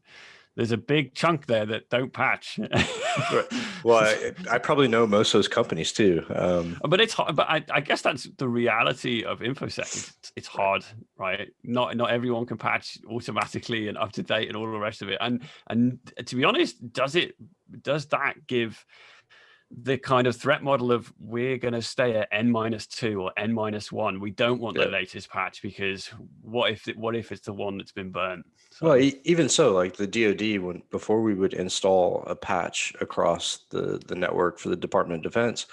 there's a big chunk there that don't patch. Well, I probably know most of those companies too. But it's hard. But I guess that's the reality of InfoSec. It's hard, right? Not everyone can patch automatically and up to date and all the rest of it. And to be honest, does that give the kind of threat model of we're going to stay at N-2 or N-1? We don't want the latest patch, because what if it's the one that's been burnt? So. Well, even so, like the DoD, before we would install a patch across the network for the Department of Defense,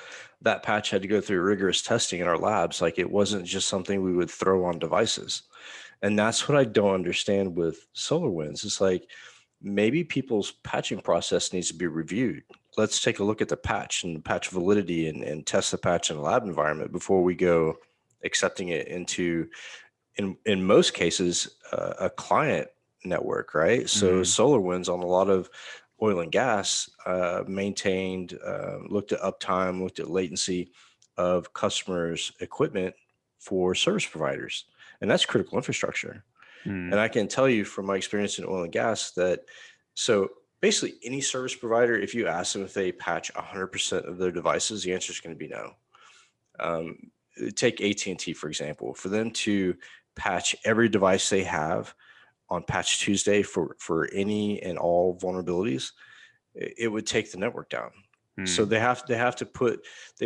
that patch had to go through rigorous testing in our labs. Like, it wasn't just something we would throw on devices. And that's what I don't understand with SolarWinds. It's like, maybe people's patching process needs to be reviewed. Let's take a look at the patch and patch validity and test the patch in a lab environment before we go accepting it into, in most cases, a client network, right? So SolarWinds on a lot of oil and gas maintained, looked at uptime, looked at latency of customers' equipment for service providers. And that's critical infrastructure. And I can tell you from my experience in oil and gas that, so basically any service provider, if you ask them if they patch 100% of their devices, the answer is going to be no. Take AT&T, for example. For them to patch every device they have on Patch Tuesday for any and all vulnerabilities, it would take the network down. So they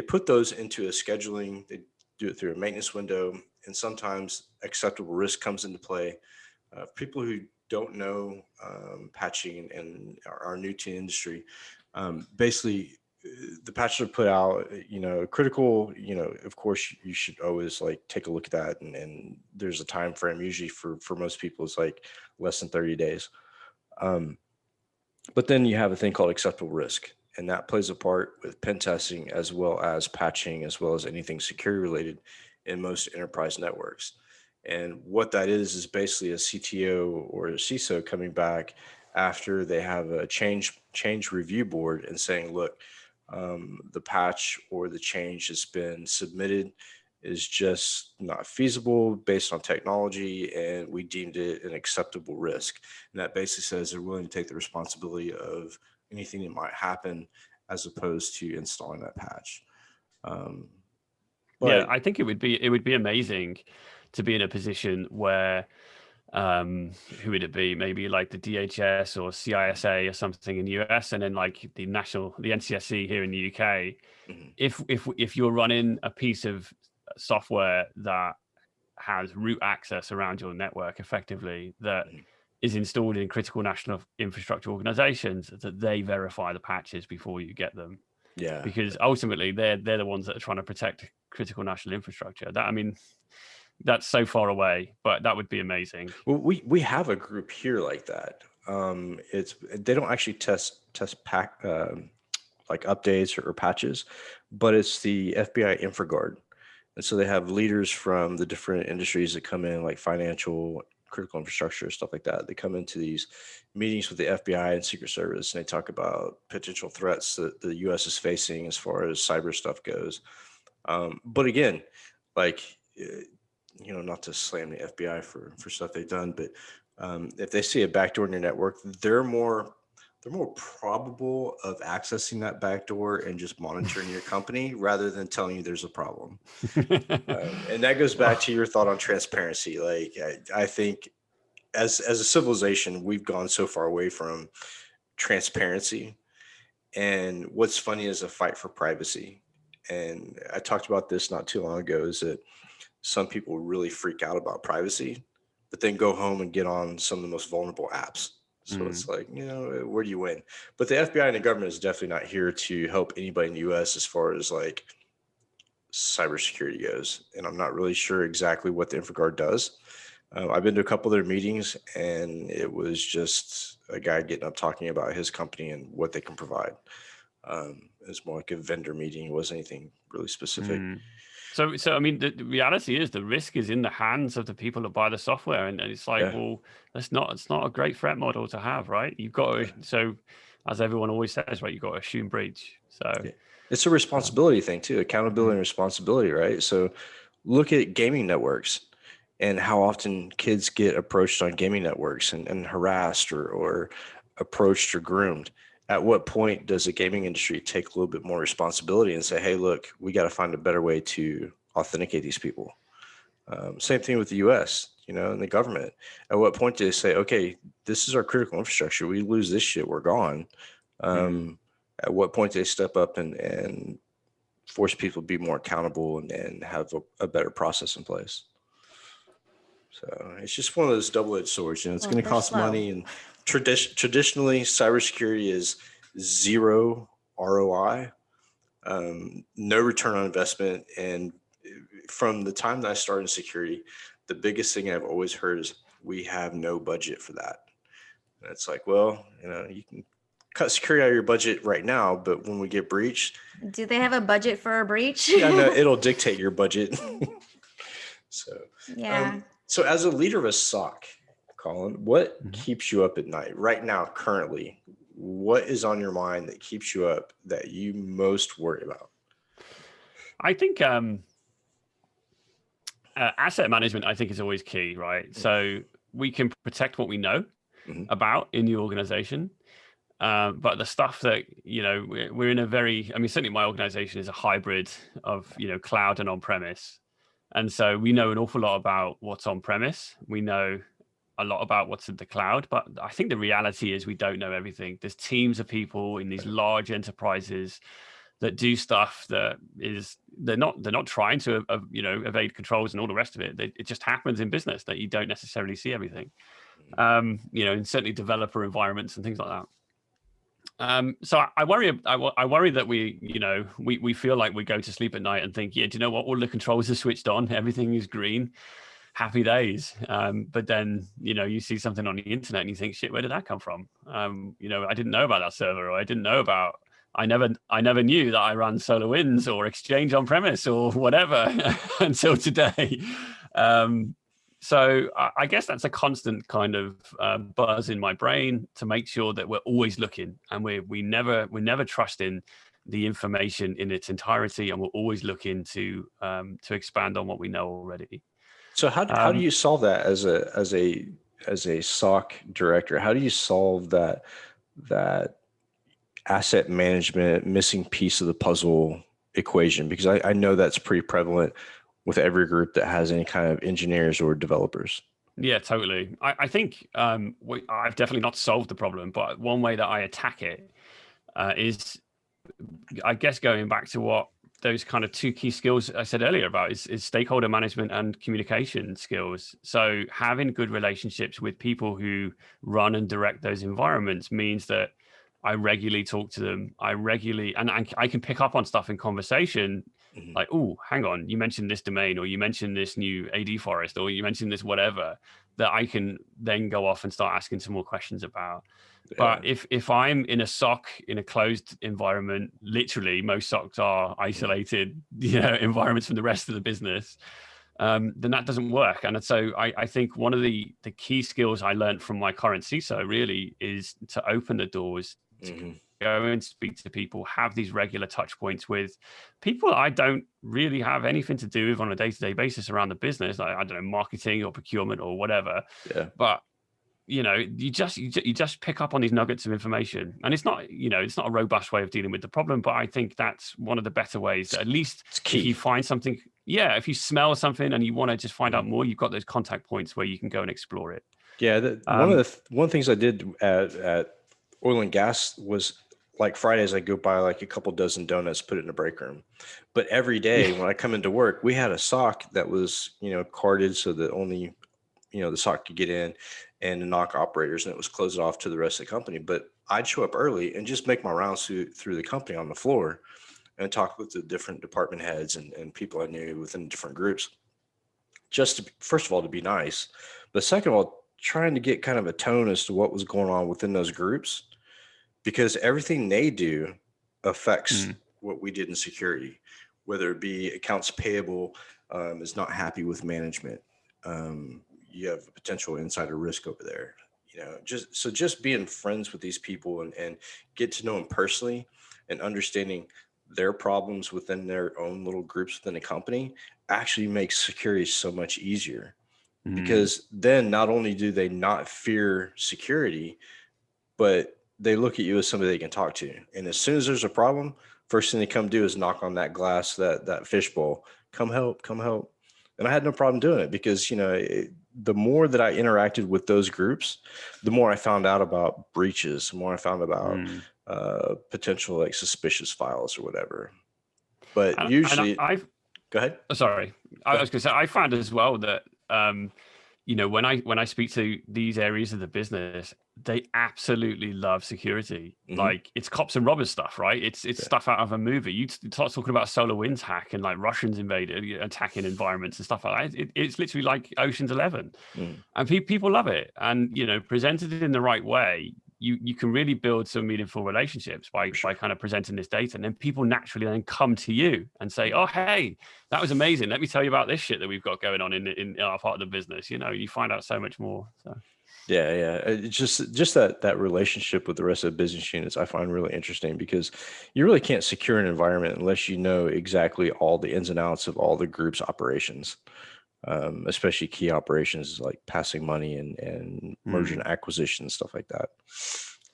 put those into a scheduling. They do it through a maintenance window, and sometimes acceptable risk comes into play. People who don't know patching and are new to the industry, basically the patches are put out, critical, of course you should always like take a look at that. And there's a time frame usually for most people it's like less than 30 days. But then you have a thing called acceptable risk, and that plays a part with pen testing as well as patching, as well as anything security related in most enterprise networks. And what that is basically a CTO or a CISO coming back after they have a change review board and saying, look, the patch or the change that's been submitted is just not feasible based on technology, and we deemed it an acceptable risk. And that basically says they're willing to take the responsibility of anything that might happen as opposed to installing that patch. Yeah, I think it would be amazing to be in a position where who would it be? Maybe like the DHS or CISA or something in the US, and then like the NCSC here in the UK. Mhm. If you're running a piece of software that has root access around your network effectively, that Mhm. is installed in critical national infrastructure organizations, that they verify the patches before you get them. Yeah. Because ultimately they're the ones that are trying to protect critical national infrastructure. That, I mean, that's so far away, but that would be amazing. Well, we have a group here like that. It's they don't actually test pack like updates or patches, but it's the FBI InfraGard. And so they have leaders from the different industries that come in, like financial, critical infrastructure, stuff like that. They come into these meetings with the FBI and Secret Service, and they talk about potential threats that the U.S. is facing as far as cyber stuff goes. But again, like, not to slam the FBI for stuff they've done, but if they see a backdoor in your network, they're more probable of accessing that backdoor and just monitoring your company rather than telling you there's a problem. And that goes back to your thought on transparency. Like I think as a civilization, we've gone so far away from transparency. And what's funny is a fight for privacy. And I talked about this not too long ago, is that some people really freak out about privacy, but then go home and get on some of the most vulnerable apps. So it's like, where do you win? But the FBI and the government is definitely not here to help anybody in the US as far as like cybersecurity goes. And I'm not really sure exactly what the InfraGard does. I've been to a couple of their meetings, and it was just a guy getting up talking about his company and what they can provide. It's more like a vendor meeting. It wasn't anything really specific. So I mean, the reality is the risk is in the hands of the people that buy the software, and it's like, Yeah. well, it's not a great threat model to have, right? You've got to, so as everyone always says, right, you've got to assume breach. So Yeah. It's a responsibility thing too, accountability and responsibility, right? So look at gaming networks and how often kids get approached on gaming networks and harassed or approached or groomed. At what point does the gaming industry take a little bit more responsibility and say, hey, look, we got to find a better way to authenticate these people? Same thing with the US, and the government. At what point do they say, okay, this is our critical infrastructure. We lose this shit, we're gone. At what point do they step up and force people to be more accountable and have a better process in place? So it's just one of those double-edged swords. It's Well, going to they're cost slow. money, and traditionally, cybersecurity is zero ROI, no return on investment. And from the time that I started in security, the biggest thing I've always heard is we have no budget for that. And it's like, well, you can cut security out of your budget right now, but when we get breached, Do they have a budget for a breach? yeah, no, it'll dictate your budget. So, Yeah. So as a leader of a SOC, Colin, what keeps you up at night right now, currently? What is on your mind that keeps you up that you most worry about? I think asset management, I think, is always key, right? So we can protect what we know about in the organization. But the stuff that, we're in a very, I mean, certainly my organization is a hybrid of, cloud and on-premise. And so we know an awful lot about what's on-premise. We know a lot about what's in the cloud, but I think the reality is we don't know everything. There's teams of people in these large enterprises that do stuff that is, they're not trying to, evade controls and all the rest of it. It just happens in business that you don't necessarily see everything. And certainly developer environments and things like that. So I worry that we feel like we go to sleep at night and think, yeah, do you know what? All the controls are switched on, everything is green, happy days. But then, you see something on the internet and you think, shit, where did that come from? I didn't know about that server, or I never knew that I ran SolarWinds or Exchange on premise or whatever until today. So I guess that's a constant kind of buzz in my brain to make sure that we're always looking, and we never trust in the information in its entirety, and we're always looking to expand on what we know already. So how do you solve that as a SOC director? How do you solve that asset management missing piece of the puzzle equation? Because I know that's pretty prevalent with every group that has any kind of engineers or developers. Yeah, totally. I think I've definitely not solved the problem, but one way that I attack it is, I guess, going back to what those kind of two key skills I said earlier about is stakeholder management and communication skills. So having good relationships with people who run and direct those environments means that I regularly talk to them. And I can pick up on stuff in conversation. Mm-hmm. Like, oh, hang on, you mentioned this domain, or you mentioned this new AD forest, or you mentioned this whatever, that I can then go off and start asking some more questions about. Yeah. But if I'm in a SOC in a closed environment, literally most SOCs are isolated, environments from the rest of the business, then that doesn't work. And so I think one of the key skills I learned from my current CISO really is to open the doors, to go and speak to people, have these regular touch points with people I don't really have anything to do with on a day-to-day basis around the business. Like, I don't know, marketing or procurement or whatever. Yeah. But you just pick up on these nuggets of information, and it's not a robust way of dealing with the problem, but I think that's one of the better ways. At least if you find something, if you smell something and you want to just find out more, you've got those contact points where you can go and explore it. Yeah, one of the things I did at oil and gas was, like, Fridays I go buy like a couple dozen donuts, put it in the break room. But every day when I come into work, we had a SOC that was carded so that only the SOC could get in, and the NOC operators, and it was closed off to the rest of the company. But I'd show up early and just make my rounds through the company on the floor and talk with the different department heads and people I knew within different groups, just to, first of all, to be nice, but second of all, trying to get kind of a tone as to what was going on within those groups, because everything they do affects what we did in security, whether it be accounts payable is not happy with management. You have a potential insider risk over there, just being friends with these people and get to know them personally and understanding their problems within their own little groups within the company actually makes security so much easier. Because then not only do they not fear security, but they look at you as somebody they can talk to. And as soon as there's a problem, first thing they come do is knock on that glass, that fishbowl, come help. And I had no problem doing it because, the more that I interacted with those groups, the more I found out about breaches, the more I found about potential like suspicious files or whatever. But usually, go ahead. Sorry, I was going to say, I found as well that when I speak to these areas of the business, they absolutely love security. Like, it's cops and robbers stuff, right? It's stuff out of a movie. You start talking about SolarWinds hack and like Russians invaded, attacking environments and stuff like that. It's literally like Ocean's 11, and people love it. And presented in the right way, you can really build some meaningful relationships by kind of presenting this data, and then people naturally then come to you and say, "Oh, hey, that was amazing. Let me tell you about this shit that we've got going on in our part of the business." You find out so much more. So. Yeah. It's just that relationship with the rest of the business units I find really interesting, because you really can't secure an environment unless you know exactly all the ins and outs of all the group's operations, especially key operations like passing money and merger and acquisition, stuff like that.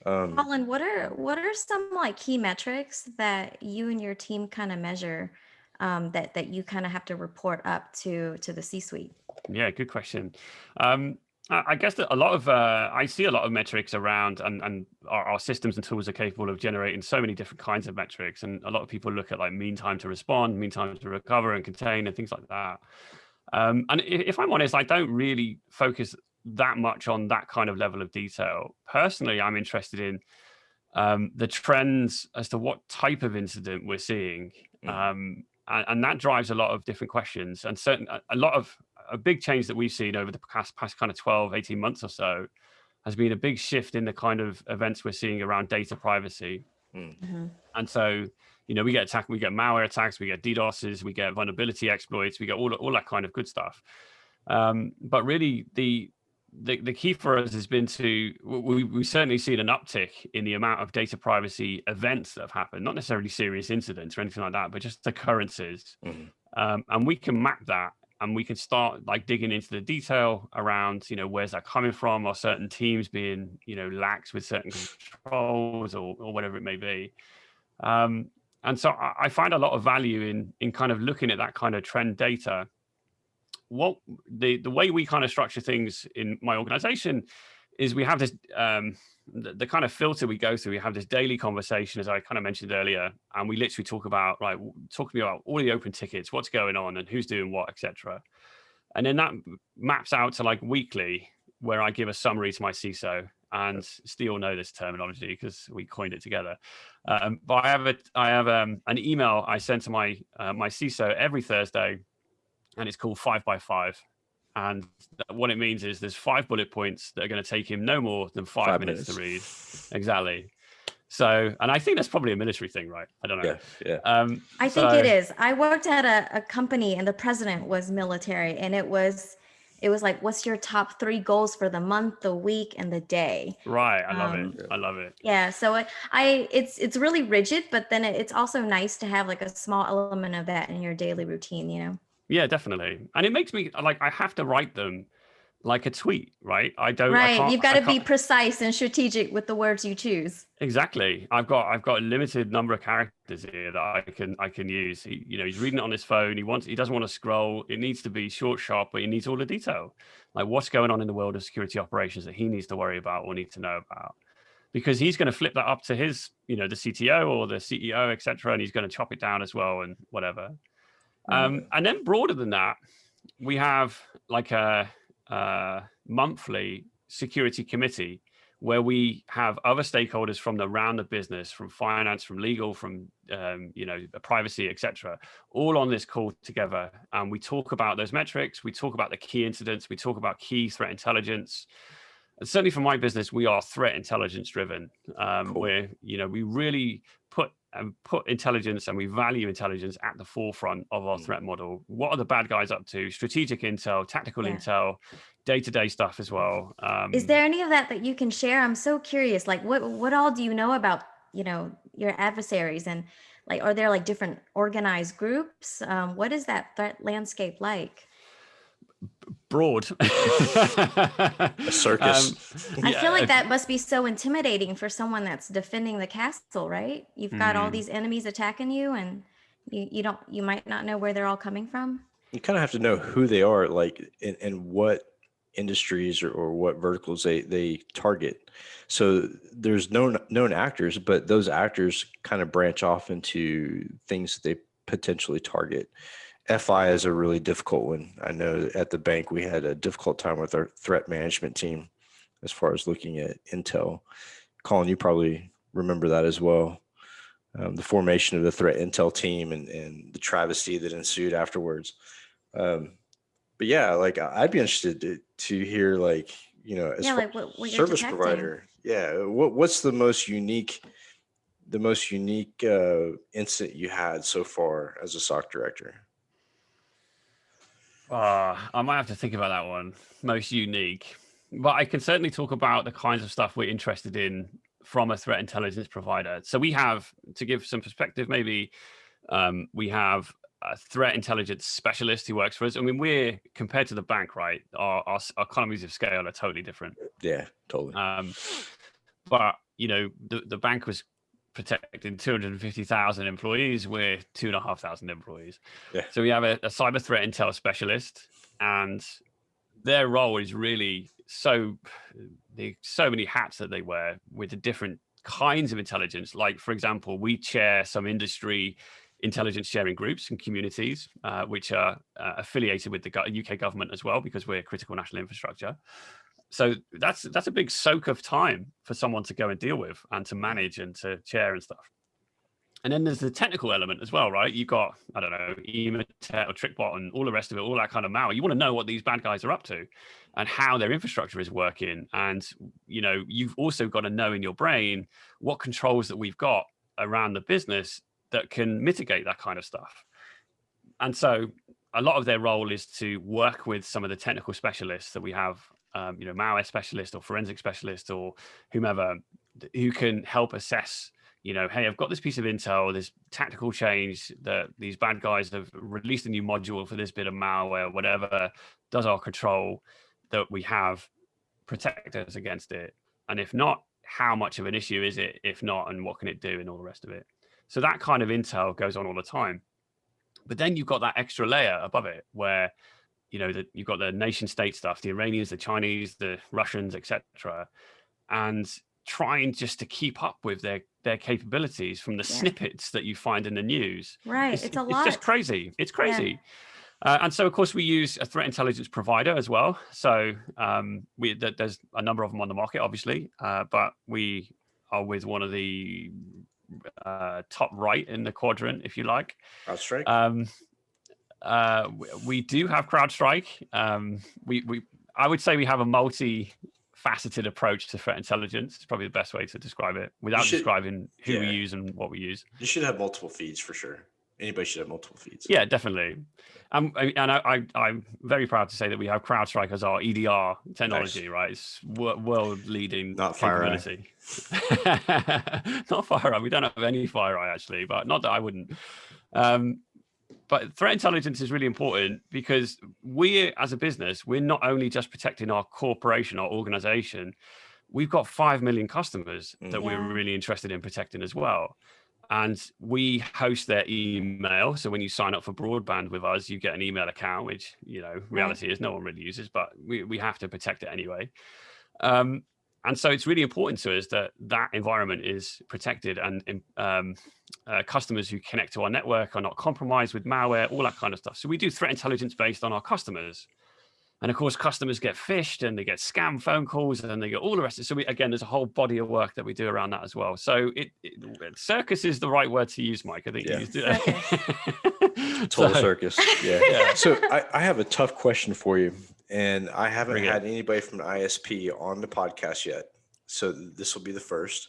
Colin, what are some like key metrics that you and your team kind of measure that you kind of have to report up to the C-suite? Yeah, good question. I guess that a lot of I see a lot of metrics around, and our systems and tools are capable of generating so many different kinds of metrics. And a lot of people look at like mean time to respond, mean time to recover and contain, and things like that. And if I'm honest, I don't really focus that much on that kind of level of detail. Personally, I'm interested in the trends as to what type of incident we're seeing. And that drives a lot of different questions. And a big change that we've seen over the past kind of 12, 18 months or so has been a big shift in the kind of events we're seeing around data privacy. And so, we get attacked, we get malware attacks, we get DDoSes, we get vulnerability exploits, we get all that kind of good stuff. But really, the key for us has been we've certainly seen an uptick in the amount of data privacy events that have happened, not necessarily serious incidents or anything like that, but just occurrences. And we can map that, and we can start like digging into the detail around, where's that coming from, or certain teams being, lax with certain controls or whatever it may be. And so I find a lot of value in kind of looking at that kind of trend data. What the way we kind of structure things in my organization is we have this the kind of filter we go through. We have this daily conversation, as I kind of mentioned earlier, and we literally talk about talking about all the open tickets, what's going on and who's doing what, etc. And then that maps out to like weekly, where I give a summary to my CISO, and still know this terminology because we coined it together. But I have an email I send to my CISO every Thursday, and it's called 5x5. And what it means is there's 5 bullet points that are going to take him no more than 5 minutes to read. Exactly. So, and I think that's probably a military thing, right? I don't know. Yeah. I think it is. I worked at a company, and the president was military, and it was like, what's your top 3 goals for the month, the week, and the day? Right. I love it. I love it. Yeah. So it's really rigid, but then it's also nice to have like a small element of that in your daily routine, Yeah, definitely. And it makes me like, I have to write them like a tweet, right? You've got to be precise and strategic with the words you choose. Exactly. I've got a limited number of characters here that I can use. He's reading it on his phone. He doesn't want to scroll. It needs to be short, sharp, but he needs all the detail. Like what's going on in the world of security operations that he needs to worry about or need to know about. Because he's going to flip that up to his, the CTO or the CEO, et cetera, and he's going to chop it down as well and whatever. And then broader than that, we have like a monthly security committee where we have other stakeholders from around the business, from finance, from legal, from privacy, etc., all on this call together, and we talk about those metrics. We talk about the key incidents. We talk about key threat intelligence. And certainly for my business, we are threat intelligence driven. Cool. Where we really put intelligence, and we value intelligence at the forefront of our threat model. What are the bad guys up to? Strategic intel, tactical intel, day-to-day stuff as well. Is there any of that you can share? I'm so curious. Like, what all do you know about your adversaries, and like, are there like different organized groups? What is that threat landscape like? Broad. A circus. I feel like that must be so intimidating for someone that's defending the castle, right? You've got all these enemies attacking you, and you might not know where they're all coming from. You kind of have to know who they are, like, and what industries or what verticals they target. So there's known actors, but those actors kind of branch off into things that they potentially target. FI is a really difficult one. I know at the bank we had a difficult time with our threat management team as far as looking at intel. Colin, you probably remember that as well. The formation of the threat intel team and the travesty that ensued afterwards. But yeah, like I'd be interested to hear, like, as like what service provider. Yeah, what's the most unique incident you had so far as a SOC director? I might have to think about that one. Most unique, but I can certainly talk about the kinds of stuff we're interested in from a threat intelligence provider. So we have, to give some perspective, maybe we have a threat intelligence specialist who works for us. I mean, we're, compared to the bank, right? Our economies of scale are totally different. Yeah, totally. But the bank was protecting 250,000 employees. We're 2,500 employees. Yeah. So we have a cyber threat intel specialist, and their role is really so many hats that they wear with the different kinds of intelligence. Like, for example, we chair some industry intelligence sharing groups and communities, which are affiliated with the UK government as well, because we're critical national infrastructure. so that's a big soak of time for someone to go and deal with and to manage and to share and stuff. And then there's the technical element as well, right? You've got, I don't know, Emotet or TrickBot and all the rest of it, all that kind of malware. You want to know what these bad guys are up to and how their infrastructure is working. And, you know, you've also got to know in your brain what controls that we've got around the business that can mitigate that kind of stuff. And so a lot of their role is to work with some of the technical specialists that we have, you know, malware specialist or forensic specialist or whomever, who can help assess, you know, hey, I've got this piece of intel, this tactical change that these bad guys have released a new module for this bit of malware, whatever, does our control that we have protect us against it? And if not, how much of an issue is it? If not, and what can it do and all the rest of it? So that kind of intel goes on all the time. But then you've got that extra layer above it where, you know, that you've got the nation state stuff, the Iranians, the Chinese, the Russians, etc., and trying just to keep up with their capabilities from the snippets that you find in the news. Right. It's a lot. It's just crazy. It's crazy. And so, of course, we use a threat intelligence provider as well. So there's a number of them on the market, obviously, but we are with one of the top right in the quadrant, if you like. CrowdStrike. We do have CrowdStrike. I would say we have a multi-faceted approach to threat intelligence. It's probably the best way to describe it without describing who we use and what we use. You should have multiple feeds for sure. Anybody should have multiple feeds. Yeah, definitely. And I'm very proud to say that we have CrowdStrike as our EDR technology, right? It's world-leading capability. Not FireEye. We don't have any FireEye, actually, but not that I wouldn't. But threat intelligence is really important because we, as a business, we're not only just protecting our corporation, our organization, we've got 5 million customers that we're really interested in protecting as well. And we host their email. So when you sign up for broadband with us, you get an email account, which, you know, reality is no one really uses, but we have to protect it anyway. And so it's really important to us that that environment is protected and customers who connect to our network are not compromised with malware, all that kind of stuff. So we do threat intelligence based on our customers. And of course, customers get phished and they get scam phone calls and they get all the rest of it. So again, there's a whole body of work that we do around that as well. So circus is the right word to use, Mike. I think you used it. Total circus. Yeah. So I have a tough question for you. And I haven't had anybody from the ISP on the podcast yet. So this will be the first.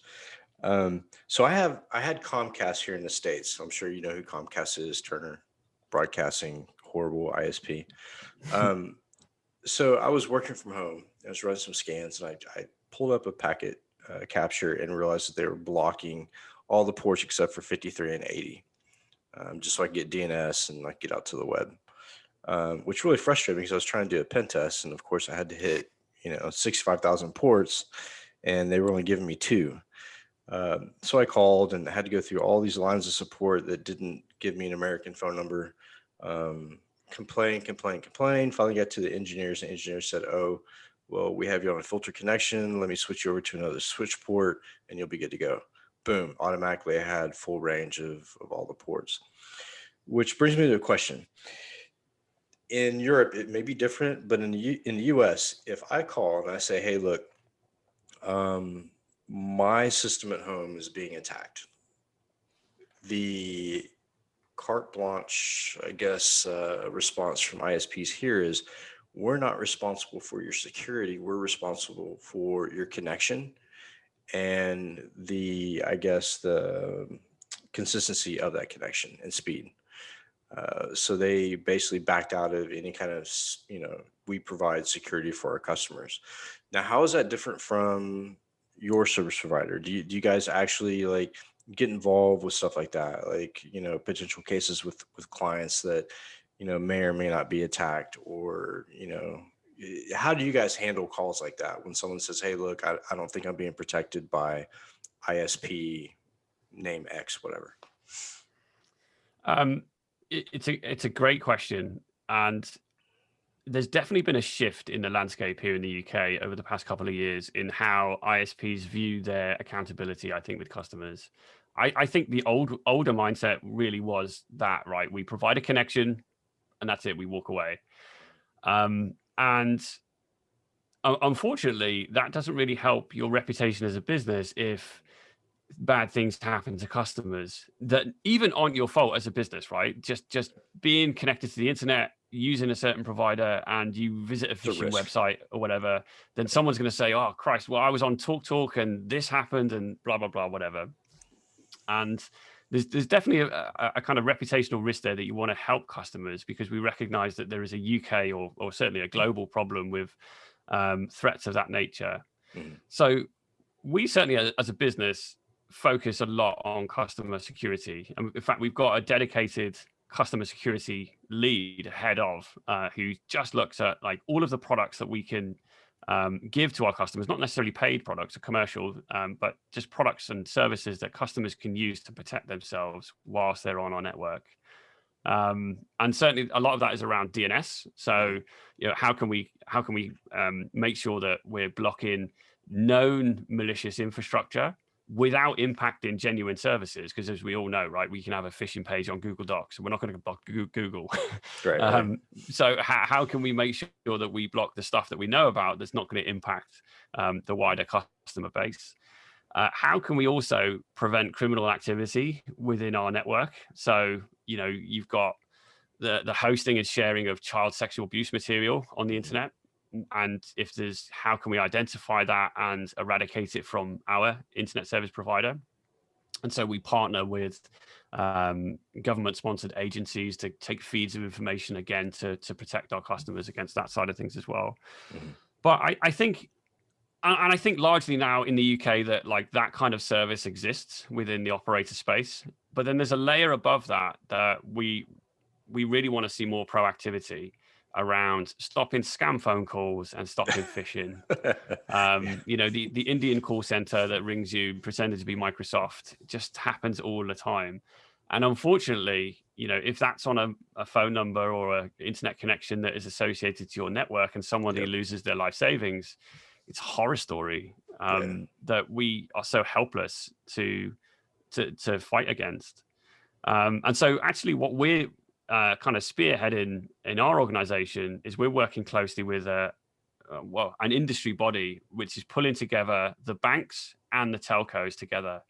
So I had Comcast here in the States. I'm sure you know who Comcast is, Turner Broadcasting, horrible ISP. So I was working from home. I was running some scans and I pulled up a packet capture and realized that they were blocking all the ports except for 53 and 80, just so I could get DNS and like get out to the web. Which really frustrated me because I was trying to do a pen test. And of course I had to hit, 65,000 ports and they were only giving me 2. So I called and had to go through all these lines of support that didn't give me an American phone number. Complain. Finally got to the engineers. The engineers said, "Oh, well, we have you on a filter connection. Let me switch you over to another switch port and you'll be good to go." Boom. Automatically I had full range of all the ports, which brings me to a question. In Europe, it may be different, but in the US, if I call and I say, "Hey, look, my system at home is being attacked," the carte blanche, I guess, response from ISPs here is, "We're not responsible for your security. We're responsible for your connection and the consistency of that connection and speed." So they basically backed out of any kind of, we provide security for our customers. Now, how is that different from your service provider? Do you guys actually like get involved with stuff like that? Like, potential cases with clients that, may or may not be attacked, or, how do you guys handle calls like that when someone says, "Hey, look, I don't think I'm being protected by ISP name X, whatever"? It's a great question, and there's definitely been a shift in the landscape here in the UK over the past couple of years in how ISPs view their accountability, I think, with customers. I think the older mindset really was that, right? We provide a connection and that's it, we walk away. And unfortunately, that doesn't really help your reputation as a business if bad things happen to customers that even aren't your fault as a business, right? Just being connected to the internet, using a certain provider, and you visit a phishing website or whatever, then someone's going to say, oh Christ, well, I was on Talk and this happened and blah blah blah, whatever. And there's definitely a kind of reputational risk there that you want to help customers, because we recognize that there is a UK or certainly a global problem with threats of that nature. So we certainly as a business focus a lot on customer security. And in fact, we've got a dedicated customer security lead head of who just looks at like all of the products that we can give to our customers, not necessarily paid products or commercial, but just products and services that customers can use to protect themselves whilst they're on our network. And certainly a lot of that is around DNS. So, you know, how can we make sure that we're blocking known malicious infrastructure without impacting genuine services? Because as we all know, right, we can have a phishing page on Google Docs, and we're not going to block Google. Right. So how can we make sure that we block the stuff that we know about that's not going to impact the wider customer base? How can we also prevent criminal activity within our network? So, you know, you've got the hosting and sharing of child sexual abuse material on the internet. And if there's, how can we identify that and eradicate it from our internet service provider? And so we partner with government-sponsored agencies to take feeds of information, again, to protect our customers against that side of things as well. But I think, and I think largely now in the UK that like that kind of service exists within the operator space. But then there's a layer above that that we really want to see more proactivity around stopping scam phone calls and stopping phishing. You know, the Indian call center that rings you pretending to be Microsoft just happens all the time. And unfortunately, you know, if that's on a phone number or an internet connection that is associated to your network and somebody loses their life savings, it's a horror story that we are so helpless to fight against. And so actually what we're kind of spearheading in our organization is we're working closely with an industry body which is pulling together the banks and the telcos together.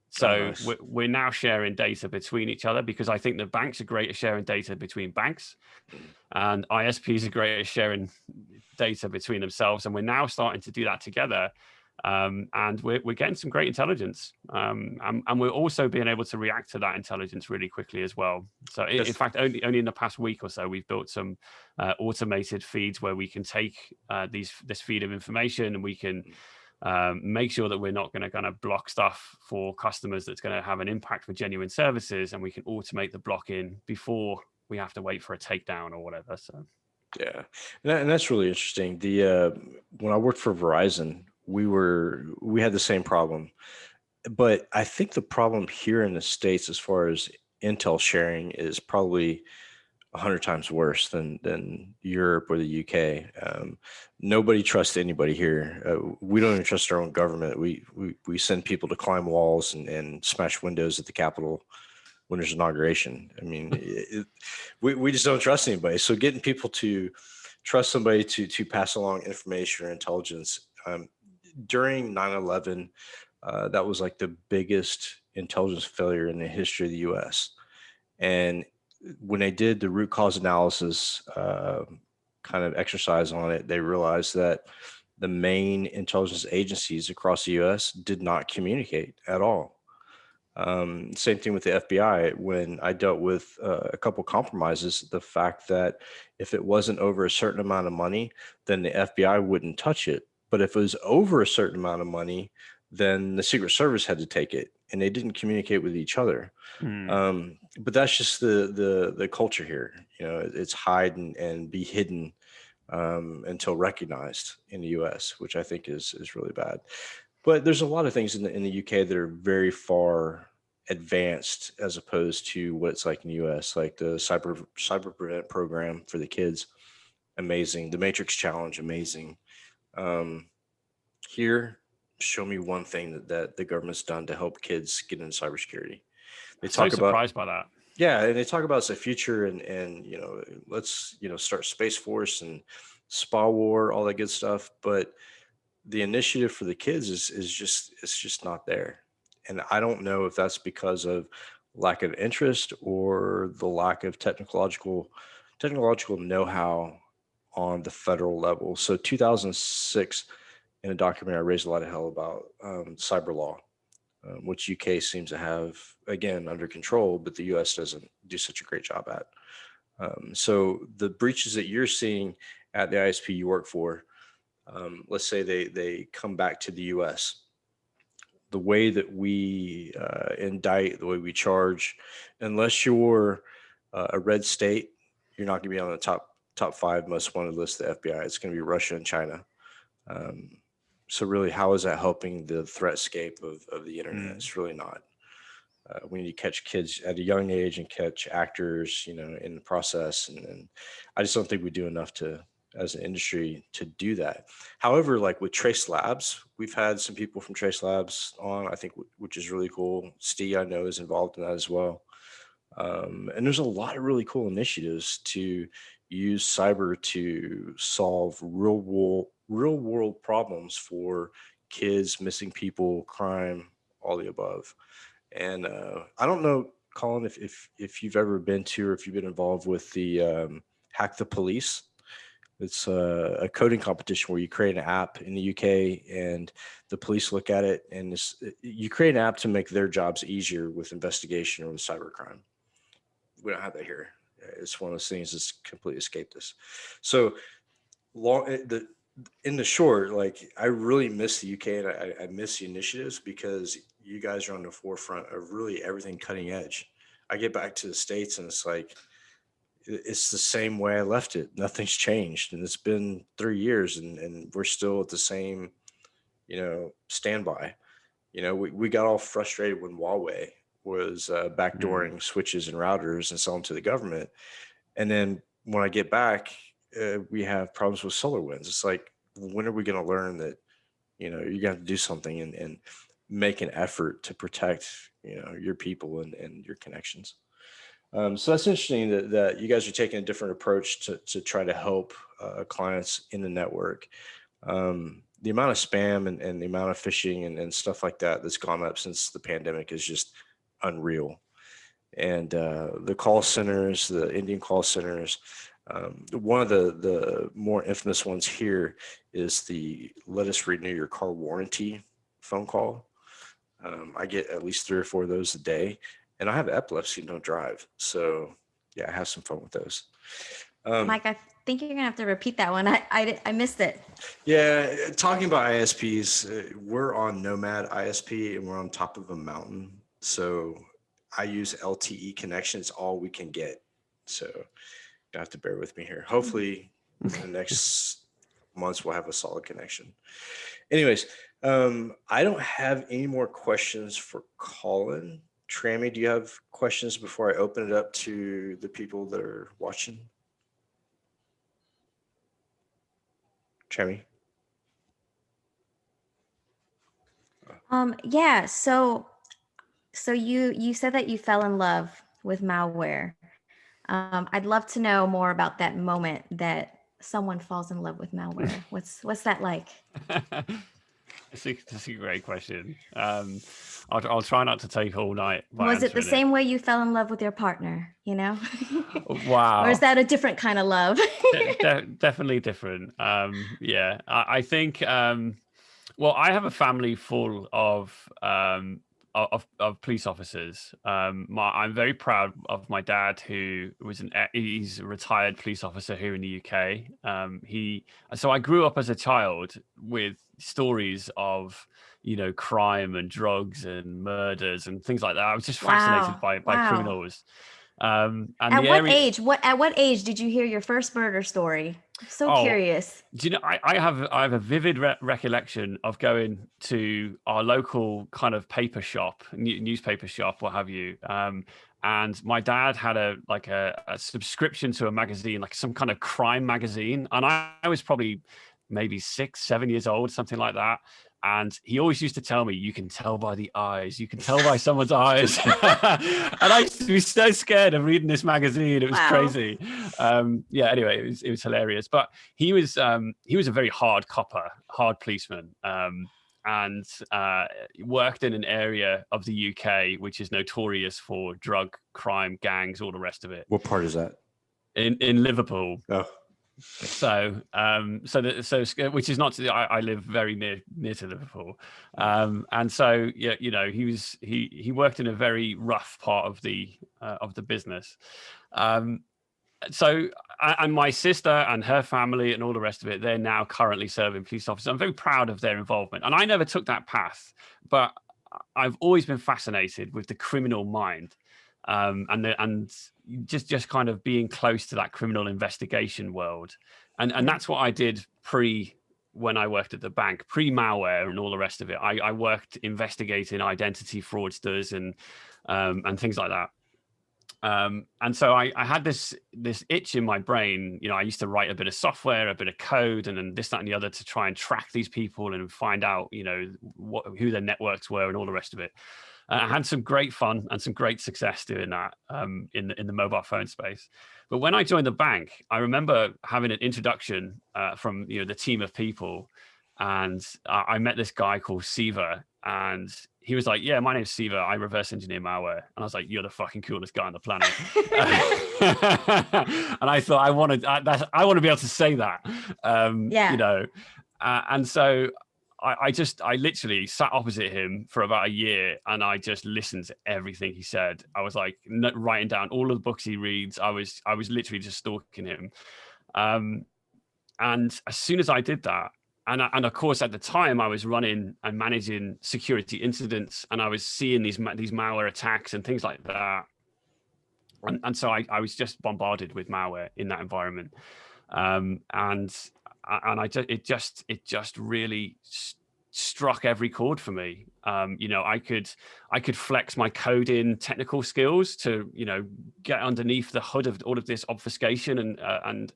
So we're now sharing data between each other, because I think the banks are great at sharing data between banks and ISPs are great at sharing data between themselves. And we're now starting to do that together. And we're getting some great intelligence. And we're also being able to react to that intelligence really quickly as well. So in fact, only in the past week or so, we've built some automated feeds where we can take this feed of information and we can make sure that we're not going to kind of block stuff for customers that's going to have an impact for genuine services, and we can automate the blocking before we have to wait for a takedown or whatever. So yeah, and that's really interesting. When I worked for Verizon, we had the same problem, but I think the problem here in the States as far as intel sharing is probably 100 times worse than Europe or the UK. Nobody trusts anybody here. We don't even trust our own government. We send people to climb walls and smash windows at the Capitol when there's inauguration. I mean, we just don't trust anybody. So getting people to trust somebody to pass along information or intelligence. During 9/11, that was like the biggest intelligence failure in the history of the US. And when they did the root cause analysis kind of exercise on it, they realized that the main intelligence agencies across the US did not communicate at all. Same thing with the FBI. When I dealt with a couple compromises, the fact that if it wasn't over a certain amount of money, then the FBI wouldn't touch it. But if it was over a certain amount of money, then the Secret Service had to take it, and they didn't communicate with each other. But that's just the culture here. You know, it's hide and be hidden until recognized in the U.S., which I think is really bad. But there's a lot of things in the UK that are very far advanced as opposed to what it's like in the US, like the cyber prevent program for the kids, amazing. The Matrix Challenge, amazing. Here, show me one thing that the government's done to help kids get into cybersecurity. They talk so surprised by that. Yeah, and they talk about it's the future, and you know, let's start Space Force, and spa war, all that good stuff. But the initiative for the kids is just, it's just not there. And I don't know if that's because of lack of interest or the lack of technological know-how on the federal level. So 2006, in a documentary, I raised a lot of hell about cyber law, which UK seems to have, again, under control, but the US doesn't do such a great job at. So the breaches that you're seeing at the ISP you work for, let's say they come back to the US, the way that we indict, the way we charge, unless you're a red state, you're not going to be on the top five most wanted list of the FBI. It's going to be Russia and China. Um, so really, how is that helping the threatscape of the internet? It's really not. We need to catch kids at a young age and catch actors, in the process. And I just don't think we do enough as an industry to do that. However, like with Trace Labs, we've had some people from Trace Labs on, I think, which is really cool. Steve, I know, is involved in that as well. And there's a lot of really cool initiatives to use cyber to solve real world problems for kids, missing people, crime, all the above. And I don't know, Colin, if you've ever been to or if you've been involved with the Hack the Police. It's a coding competition where you create an app in the UK and the police look at it, and you create an app to make their jobs easier with investigation or with cybercrime. We don't have that here. It's one of those things that's completely escaped us. So in the short, like, I really miss the UK, and I miss the initiatives because you guys are on the forefront of really everything cutting edge. I get back to the States and it's like, it's the same way I left it. Nothing's changed. And it's been 3 years and we're still at the same, standby. We got all frustrated when Huawei was backdooring switches and routers and selling to the government. And then when I get back, we have problems with SolarWinds. It's like, when are we going to learn that, you got to do something and make an effort to protect, your people and your connections. So that's interesting that you guys are taking a different approach to try to help clients in the network. The amount of spam and the amount of phishing and stuff like that's gone up since the pandemic is just unreal. And the call centers, the Indian call centers, one of the more infamous ones here is the "let us renew your car warranty" phone call. I get at least 3 or 4 of those a day, and I have epilepsy and don't drive. So yeah, I have some fun with those. Mike, I think you're gonna have to repeat that one. I missed it. Yeah, talking about ISPs, we're on Nomad ISP and we're on top of a mountain. So I use LTE connection. It's all we can get. So you have to bear with me here. Hopefully in the next months we'll have a solid connection. Anyways, I don't have any more questions for Colin. Trammy, do you have questions before I open it up to the people that are watching? Trammy? Yeah. So you said that you fell in love with malware. I'd love to know more about that moment that someone falls in love with malware. What's that like? That's a great question. I'll try not to take all night. Was it the same way you fell in love with your partner? Wow. Or is that a different kind of love? Definitely different. Yeah, I think. Well, I have a family full of police officers. I'm very proud of my dad, who he's a retired police officer here in the UK. So I grew up as a child with stories of, crime and drugs and murders and things like that. I was just fascinated by criminals. And at what age did you hear your first murder story? I'm so curious. Do you know, I have a vivid recollection of going to our local kind of paper shop, newspaper shop, what have you. And my dad had a subscription to a magazine, like some kind of crime magazine. And I was probably maybe 6, 7 years old, something like that. And he always used to tell me, you can tell by the eyes, you can tell by someone's eyes. And I used to be so scared of reading this magazine. It was crazy. Anyway, it was hilarious. But he was a very hard copper, hard policeman. And worked in an area of the UK which is notorious for drug, crime, gangs, all the rest of it. What part is that? In Liverpool. Oh. So which is not to I live very near to Liverpool, and so he worked in a very rough part of the business, so and my sister and her family and all the rest of it, they're now currently serving police officers. I'm very proud of their involvement, and I never took that path, but I've always been fascinated with the criminal mind. And just kind of being close to that criminal investigation world. And that's what I did when I worked at the bank, pre-malware and all the rest of it. I worked investigating identity fraudsters and things like that. And so I had this itch in my brain. I used to write a bit of software, a bit of code, and then this, that, and the other to try and track these people and find out, who their networks were and all the rest of it. I had some great fun and some great success doing that in the mobile phone space. But when I joined the bank, I remember having an introduction from the team of people, and I met this guy called Siva, and he was like, "Yeah, my name's Siva. I reverse engineer malware." And I was like, "You're the fucking coolest guy on the planet." And I thought I want to be able to say that, and so. I literally sat opposite him for about a year, and I just listened to everything he said. I was like writing down all of the books he reads. I was literally just stalking him. And as soon as I did that, and of course at the time I was running and managing security incidents, and I was seeing these malware attacks and things like that. And so I was just bombarded with malware in that environment. It just really struck every chord for me. I could flex my coding technical skills to get underneath the hood of all of this obfuscation and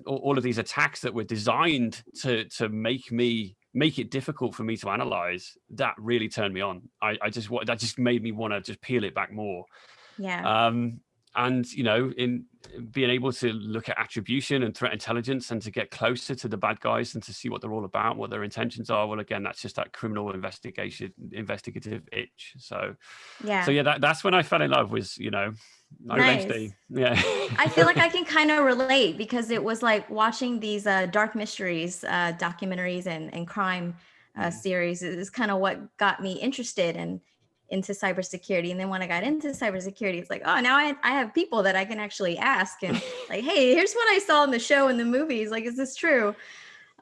all of these attacks that were designed to make it difficult for me to analyze. That really turned me on. That just made me want to just peel it back more. Yeah. And in being able to look at attribution and threat intelligence and to get closer to the bad guys and to see what they're all about, what their intentions are, well, again, that's just that criminal investigative itch. So that's when I fell in love with nice. Yeah. I feel like I can kind of relate, because it was like watching these dark mysteries documentaries and crime series is kind of what got me interested into cybersecurity. And then when I got into cybersecurity, it's like, oh, now I have people that I can actually ask and like, hey, here's what I saw in the show and the movies. Like, is this true?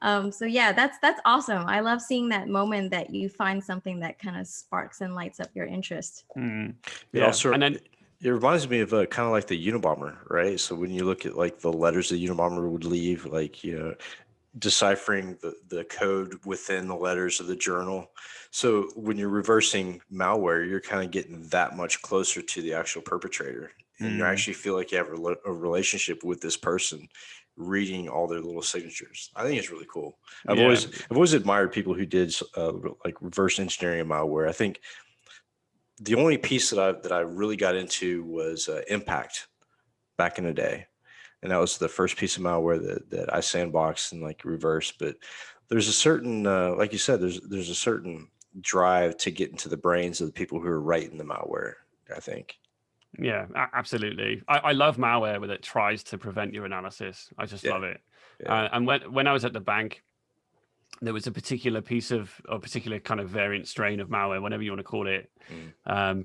So yeah, that's awesome. I love seeing that moment that you find something that kind of sparks and lights up your interest. Yeah. Also, and then it reminds me of kind of like the Unabomber, right? So when you look at like the letters the Unabomber would leave, like, deciphering the code within the letters of the journal. So when you're reversing malware, you're kind of getting that much closer to the actual perpetrator, and you actually feel like you have a relationship with this person, reading all their little signatures. I think it's really cool. I've always admired people who did like reverse engineering of malware. I think the only piece that I really got into was Impact back in the day. And that was the first piece of malware that I sandboxed and like reversed. But there's a certain, like you said, there's a certain drive to get into the brains of the people who are writing the malware, I think. Yeah, absolutely. I love malware that tries to prevent your analysis. I just love it. Yeah. And when I was at the bank, there was a particular piece of a particular kind of variant strain of malware, whatever you want to call it,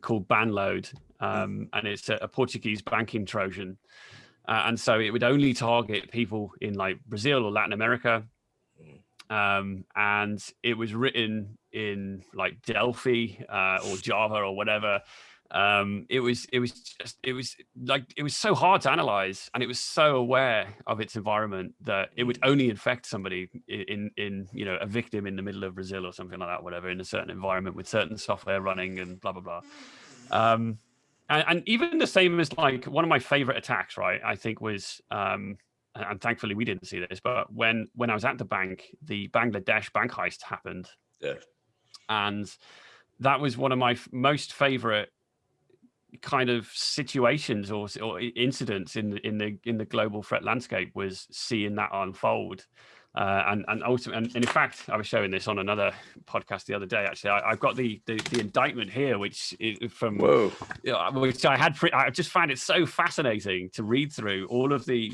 called Banload. And it's a Portuguese banking Trojan. And so it would only target people in like Brazil or Latin America. And it was written in like Delphi or Java or whatever. It was so hard to analyze, and it was so aware of its environment that it would only infect somebody in a victim in the middle of Brazil or something like that, whatever, in a certain environment with certain software running and blah, blah, blah. And even the same as like one of my favorite attacks, right, I think was and thankfully we didn't see this, but when I was at the bank, the Bangladesh bank heist happened. Yeah. And that was one of my most favorite kind of situations or incidents in the global threat landscape, was seeing that unfold. And ultimately, and in fact, I was showing this on another podcast the other day. Actually, I've got the indictment here, which is from which I just found it so fascinating to read through all of the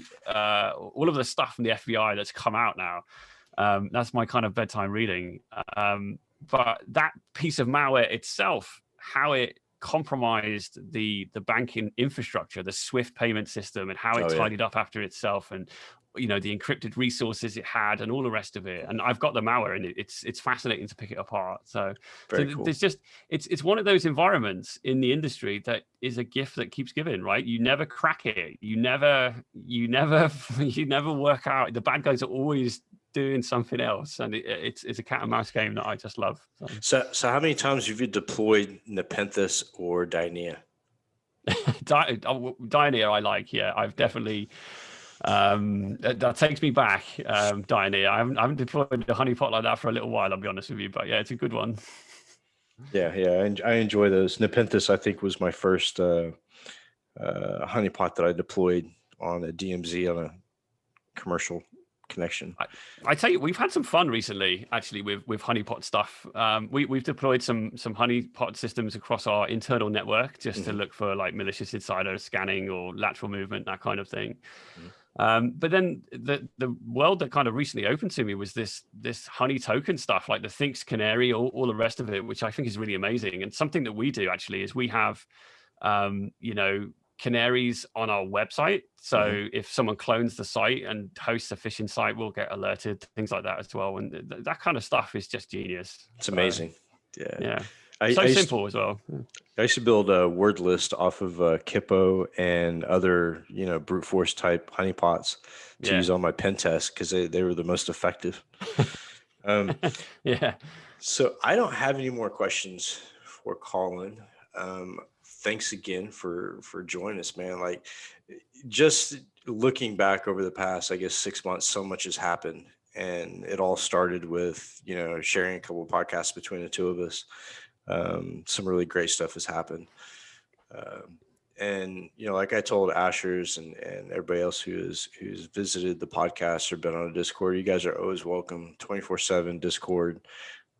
stuff from the FBI that's come out now. That's my kind of bedtime reading. But that piece of malware itself, how it compromised the banking infrastructure, the SWIFT payment system, and how it tidied up after itself, and the encrypted resources it had, and all the rest of it. And I've got the malware, and it's fascinating to pick it apart. So cool. There's just it's one of those environments in the industry that is a gift that keeps giving, right? You never crack it. You never work out. The bad guys are always doing something else, and it's a cat and mouse game that I just love. So how many times have you deployed Nepenthes or Dynea? Dynea I like. Yeah, I've definitely that takes me back. Dynea, I haven't deployed a honeypot like that for a little while, I'll be honest with you, but yeah, it's a good one. Yeah, I enjoy those. Nepenthes, I think, was my first honeypot that I deployed on a DMZ on a commercial connection. I tell you, we've had some fun recently, actually, with honeypot stuff. We've deployed some honeypot systems across our internal network just to look for like malicious insider scanning or lateral movement, that kind of thing. But then the world that kind of recently opened to me was this honey token stuff, like the Thinks Canary, all the rest of it, which I think is really amazing. And something that we do actually is we have, canaries on our website. So if someone clones the site and hosts a phishing site, we'll get alerted, things like that as well. And that kind of stuff is just genius. It's amazing. Yeah. So simple as well. I used to build a word list off of Kippo and other, brute force type honeypots to use on my pen test, because they were the most effective. So I don't have any more questions for Colin. Thanks again for joining us, man. Like, just looking back over the past, I guess, 6 months, so much has happened, and it all started with, sharing a couple of podcasts between the two of us. Some really great stuff has happened. And, like I told Ashers and everybody else who's visited the podcast or been on a Discord, you guys are always welcome. 24/7 Discord.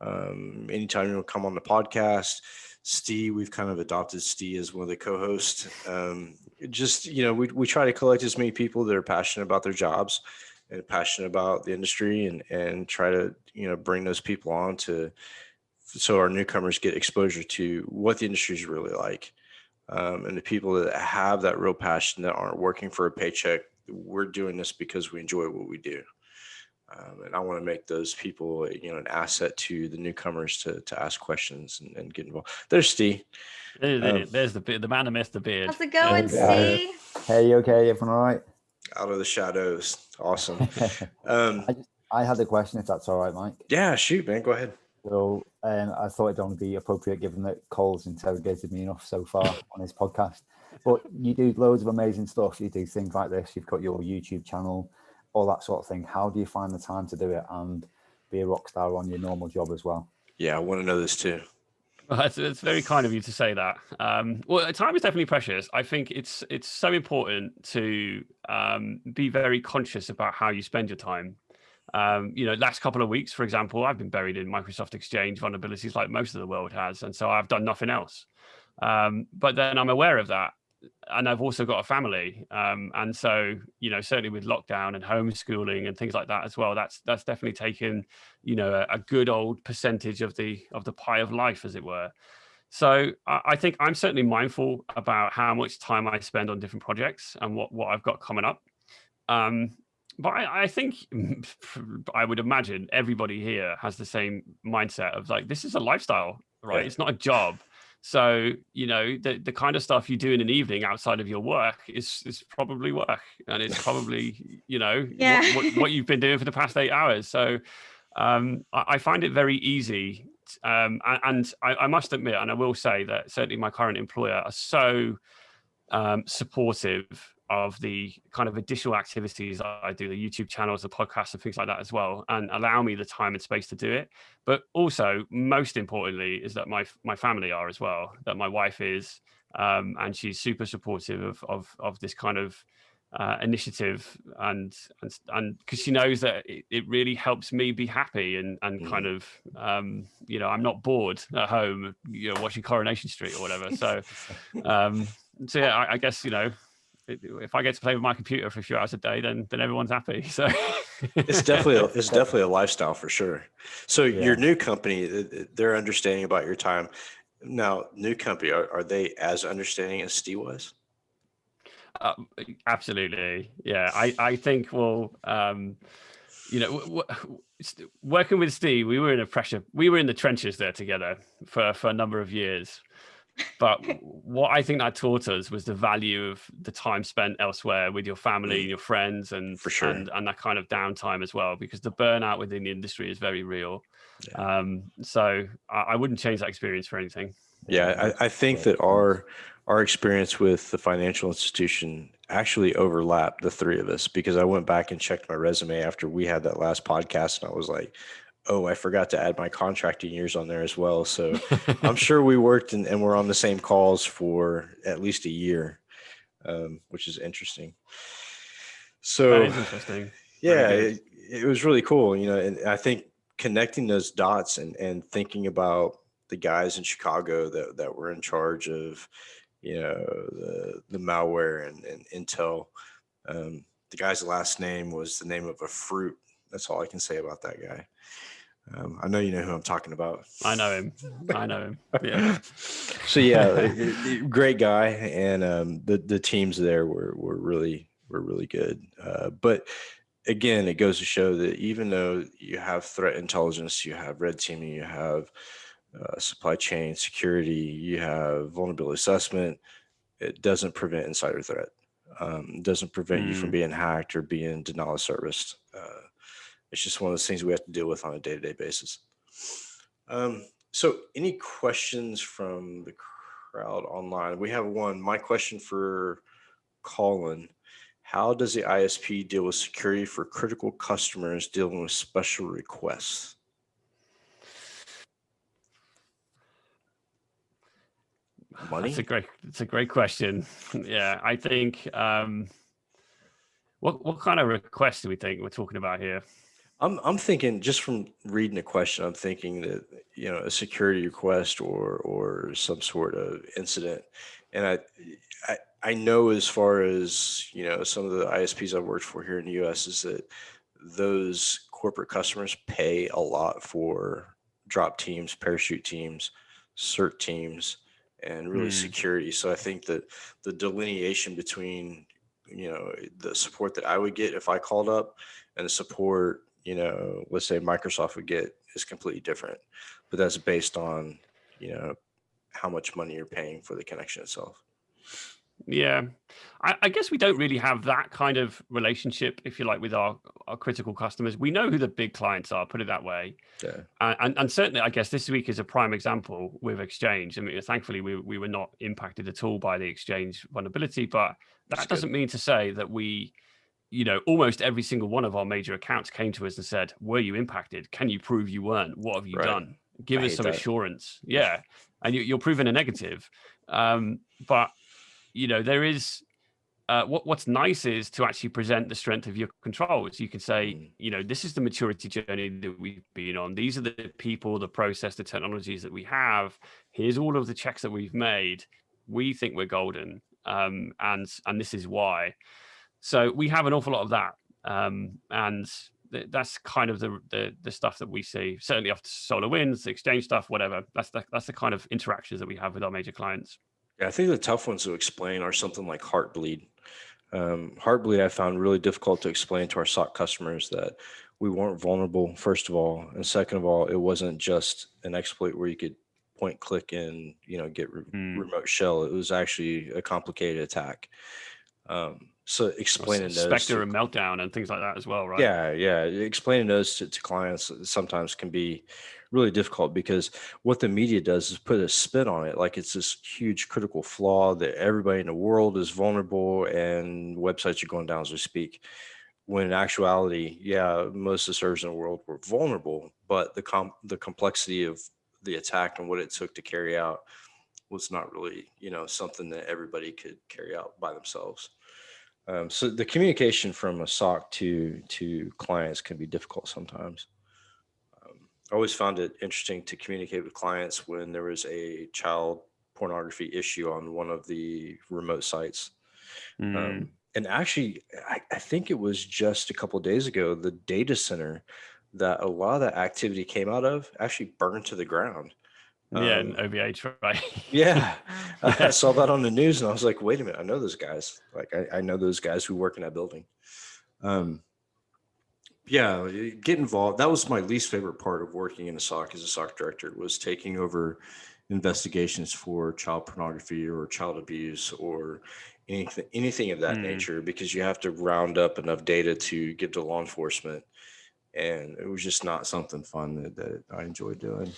Anytime you want to come on the podcast. Steve, we've kind of adopted Steve as one of the co-hosts. We try to collect as many people that are passionate about their jobs and passionate about the industry, and try to, bring those people on so our newcomers get exposure to what the industry is really like. And the people that have that real passion, that aren't working for a paycheck, we're doing this because we enjoy what we do. And I want to make those people, an asset to the newcomers to ask questions and get involved. There's Steve. There's the man who missed the beard. How's it going, Steve? Hey, you okay? Everyone all right? Out of the shadows. Awesome. I had a question, if that's all right, Mike. Yeah, shoot, man. Go ahead. So I thought it'd only be appropriate, given that Cole's interrogated me enough so far on his podcast. But you do loads of amazing stuff. You do things like this. You've got your YouTube channel, all that sort of thing. How do you find the time to do it and be a rock star on your normal job as well? Yeah, I want to know this too. Well, it's very kind of you to say that. Well, time is definitely precious. I think it's so important to be very conscious about how you spend your time. Last couple of weeks, for example, I've been buried in Microsoft Exchange vulnerabilities like most of the world has, and so I've done nothing else. But then I'm aware of that, and I've also got a family, and so certainly with lockdown and homeschooling and things like that as well, that's definitely taken a good old percentage of the pie of life, as it were. So I think I'm certainly mindful about how much time I spend on different projects and what I've got coming up. But I think I would imagine everybody here has the same mindset of like, this is a lifestyle, right? Yeah. It's not a job. So, the kind of stuff you do in an evening outside of your work is probably work. And it's probably, what you've been doing for the past 8 hours. So I find it very easy. And I must admit, and I will say that certainly my current employer are so supportive the kind of additional activities I do, the YouTube channels, the podcasts, and things like that as well, and allow me the time and space to do it. But also, most importantly, is that my family are as well. That my wife is, and she's super supportive of this kind of initiative, and because she knows that it really helps me be happy and kind of I'm not bored at home watching Coronation Street or whatever. So yeah, I guess if I get to play with my computer for a few hours a day, then everyone's happy. So it's definitely a lifestyle for sure. So your new company, they're understanding about your time now. New company, are they as understanding as Steve was? Absolutely, yeah. I think working with Steve, we were in the trenches there together for a number of years. But what I think that taught us was the value of the time spent elsewhere with your family and your friends, and for sure, and that kind of downtime as well, because the burnout within the industry is very real. So I wouldn't change that experience for anything. Yeah, I think that our experience with the financial institution actually overlapped, the three of us, because I went back and checked my resume after we had that last podcast, and I was like, oh, I forgot to add my contracting years on there as well. So I'm sure we worked and we're on the same calls for at least a year, which is interesting. So that is interesting. Yeah, it was really cool, and I think connecting those dots and thinking about the guys in Chicago that were in charge of, the malware and Intel. The guy's last name was the name of a fruit. That's all I can say about that guy. I know you know who I'm talking about. I know him. Yeah. So yeah, great guy, and the teams there were really good. But again, it goes to show that even though you have threat intelligence, you have red teaming, you have supply chain security, you have vulnerability assessment, it doesn't prevent insider threat. It doesn't prevent you from being hacked or being denial of service. It's just one of those things we have to deal with on a day-to-day basis. So any questions from the crowd online? We have one. My question for Colin: how does the ISP deal with security for critical customers dealing with special requests? Money? It's a great question. Yeah, I think what kind of requests do we think we're talking about here? I'm thinking, just from reading the question, I'm thinking that a security request or some sort of incident. And I know, as far as some of the ISPs I've worked for here in the US, is that those corporate customers pay a lot for drop teams, parachute teams, CERT teams, and really security. So I think that the delineation between the support that I would get if I called up and the support let's say Microsoft would get is completely different. But that's based on how much money you're paying for the connection itself. Yeah, I guess we don't really have that kind of relationship, if you like, with our critical customers. We know who the big clients are, put it that way. Yeah. And certainly, I guess this week is a prime example with Exchange. I mean, thankfully, we were not impacted at all by the Exchange vulnerability, but that doesn't mean to say that we, almost every single one of our major accounts came to us and said, were you impacted? Can you prove you weren't? What have you done? Give us some assurance. Yeah. And you're proving a negative. But there is what's nice is to actually present the strength of your controls. You can say, this is the maturity journey that we've been on. These are the people, the process, the technologies that we have. Here's all of the checks that we've made. We think we're golden, and this is why. So we have an awful lot of that, and that's kind of the stuff that we see. Certainly after SolarWinds, the Exchange stuff, whatever. That's the kind of interactions that we have with our major clients. Yeah, I think the tough ones to explain are something like Heartbleed. Heartbleed I found really difficult to explain to our SOC customers that we weren't vulnerable, first of all, and second of all, it wasn't just an exploit where you could point, click, and get remote shell. It was actually a complicated attack. So explaining those Spectre and Meltdown and things like that as well, right? Yeah. Explaining those to clients sometimes can be really difficult, because what the media does is put a spin on it, like it's this huge critical flaw that everybody in the world is vulnerable and websites are going down as we speak. When in actuality, yeah, most of the servers in the world were vulnerable, but the complexity of the attack and what it took to carry out was not really, something that everybody could carry out by themselves. So the communication from a SOC to clients can be difficult sometimes. I always found it interesting to communicate with clients when there was a child pornography issue on one of the remote sites. And actually, I think it was just a couple of days ago, the data center that a lot of that activity came out of actually burned to the ground. Yeah, and OVH, right? Yeah. I saw that on the news and I was like, wait a minute, I know those guys. Like, I know those guys who work in that building. Yeah, get involved. That was my least favorite part of working in a SOC as a SOC director, was taking over investigations for child pornography or child abuse or anything of that nature, because you have to round up enough data to give to law enforcement. And it was just not something fun that I enjoyed doing.